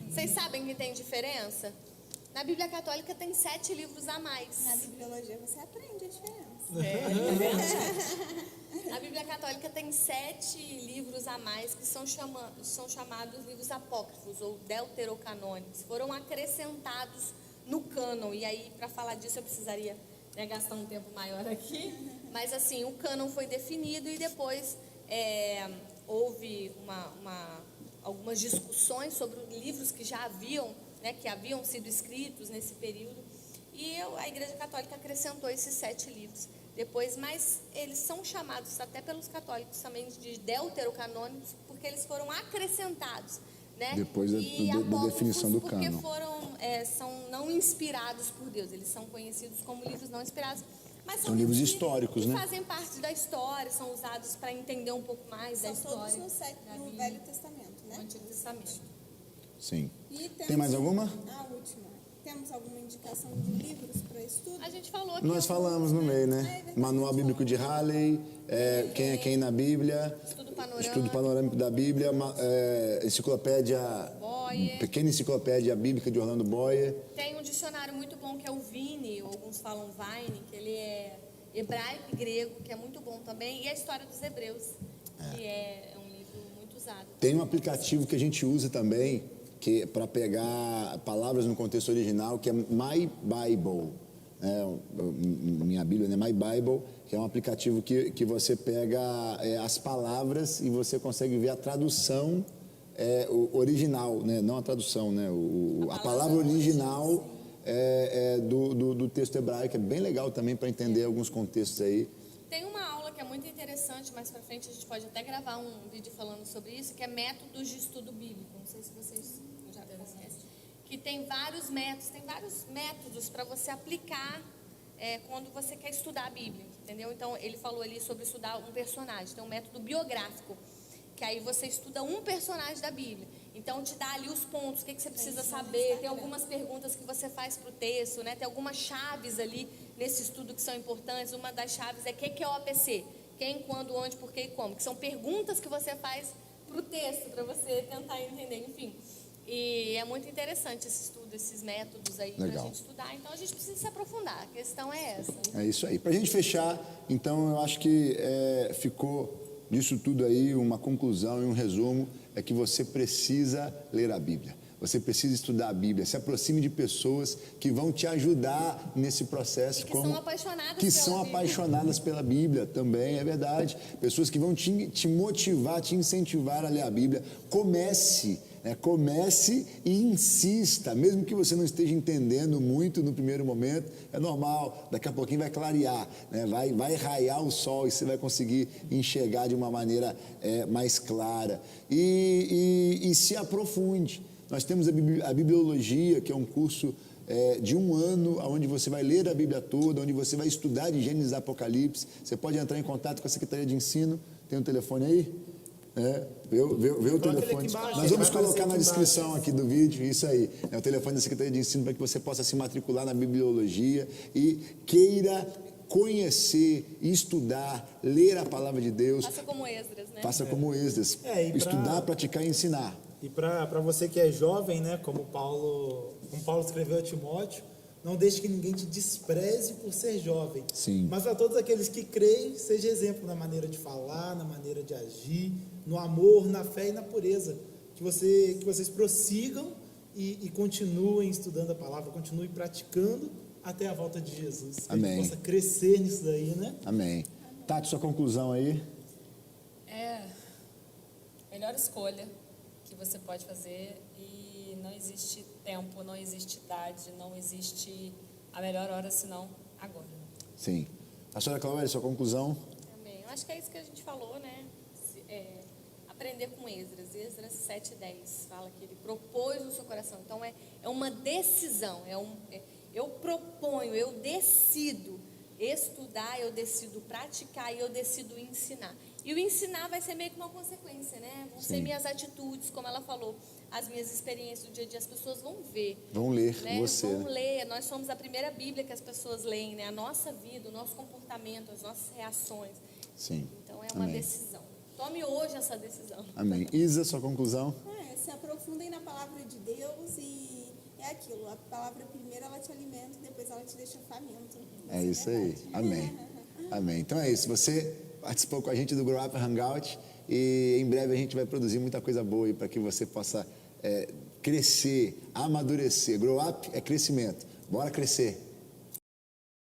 Vocês sabem que tem diferença? Na Bíblia Católica tem 7 livros a mais. Na bibliologia você aprende a diferença. A Bíblia Católica tem 7 livros a mais que são chamados livros apócrifos ou deuterocanônicos. Foram acrescentados no cânon. E aí, para falar disso, eu precisaria gastar um tempo maior aqui. Mas assim, o cânon foi definido e depois houve algumas discussões sobre livros que já haviam, que haviam sido escritos nesse período, e a Igreja Católica acrescentou esses 7 livros depois, mas eles são chamados até pelos católicos também de deuterocanônicos, porque eles foram acrescentados, né? Depois da definição do porque cânon. são não inspirados por Deus, eles são conhecidos como livros não inspirados, mas são livros históricos, que né? fazem parte da história, são usados para entender um pouco mais da história. São todos no Velho Testamento, né? No Antigo Testamento. Sim. E Tem mais alguma? A última. Temos alguma indicação de livros para estudo? A gente falou aqui. Nós falamos no meio, né? Manual Bíblico de Halley, Quem é Quem na Bíblia, Estudo Panorâmico da Bíblia, Pequena Enciclopédia Bíblica de Orlando Boyer. Tem um dicionário muito bom que é o Vine, ou alguns falam Vine, que ele é hebraico e grego, que é muito bom também, e a História dos Hebreus, que é um livro muito usado. Tem um aplicativo que a gente usa também, que para pegar palavras no contexto original, que é My Bible, minha Bíblia, né? My Bible, que é um aplicativo que você pega as palavras e você consegue ver a tradução original, né? Não a tradução, né? A palavra original do texto hebraico, é bem legal também para entender alguns contextos aí. Tem uma aula que é muito interessante, mais para frente a gente pode até gravar um vídeo falando sobre isso, que é métodos de estudo bíblico. Não sei se vocês já conhecem. Que tem vários métodos para você aplicar quando você quer estudar a Bíblia, entendeu? Então, ele falou ali sobre estudar um personagem. Tem um método biográfico, que aí você estuda um personagem da Bíblia. Então, te dá ali os pontos, o que você precisa saber. Tem algumas perguntas que você faz para o texto, né? Tem algumas chaves ali nesse estudo que são importantes. Uma das chaves é o que é o APC? Quem, quando, onde, por quê e como. Que são perguntas que você faz para o texto, para você tentar entender, enfim. E é muito interessante esse estudo, esses métodos aí para a gente estudar. Então, a gente precisa se aprofundar. A questão é essa. É isso aí. Para a gente fechar, então, eu acho que ficou disso tudo aí uma conclusão e um resumo, é que você precisa ler a Bíblia. Você precisa estudar a Bíblia. Se aproxime de pessoas que vão te ajudar nesse processo. Que são apaixonadas pela Bíblia também, é verdade. Pessoas que vão te motivar, te incentivar a ler a Bíblia. Comece e insista, mesmo que você não esteja entendendo muito no primeiro momento, é normal, daqui a pouquinho vai clarear, né? vai raiar o sol e você vai conseguir enxergar de uma maneira mais clara. E se aprofunde. Nós temos a bibliologia, que é um curso de 1 ano, onde você vai ler a Bíblia toda, onde você vai estudar de Gênesis a Apocalipse. Você pode entrar em contato com a Secretaria de Ensino. Tem um telefone aí? Vê o telefone. Nós vamos colocar na descrição aqui do vídeo, isso aí. É o telefone da Secretaria de Ensino para que você possa se matricular na bibliologia e queira conhecer, estudar, ler a palavra de Deus. Faça como Esdras, né? Faça como Esdras. Estudar, praticar e ensinar. E para você que é jovem, né, como Paulo escreveu a Timóteo, não deixe que ninguém te despreze por ser jovem. Sim. Mas para todos aqueles que creem, seja exemplo na maneira de falar, na maneira de agir, no amor, na fé e na pureza. que vocês prossigam e continuem estudando a palavra, continuem praticando até a volta de Jesus. Que Amém. a gente possa crescer nisso daí, né? Amém. Tati, sua conclusão aí? Melhor escolha que você pode fazer, e não existe tempo, não existe idade, não existe a melhor hora senão agora. Sim. Pastora Cláudia, sua conclusão? Também. Eu acho que é isso que a gente falou, né? Aprender com Esdras. Esdras 7:10 fala que ele propôs no seu coração. Então é uma decisão. Eu proponho, eu decido estudar, eu decido praticar e eu decido ensinar. E o ensinar vai ser meio que uma consequência, né? Vão ser minhas atitudes, como ela falou, as minhas experiências do dia a dia, as pessoas vão ver. Vão ler Né? você. Vão ler, nós somos a primeira Bíblia que as pessoas leem, né? A nossa vida, o nosso comportamento, as nossas reações. Sim. Então é uma Amém. decisão. Tome hoje essa decisão. Amém. Isa, sua conclusão? Se aprofundem na palavra de Deus e é aquilo. A palavra primeiro ela te alimenta e depois ela te deixa faminto. É isso aí. Amém. Amém. Então é isso. Você participou com a gente do Grow Up Hangout e em breve a gente vai produzir muita coisa boa aí para que você possa crescer, amadurecer. Grow Up é crescimento. Bora crescer.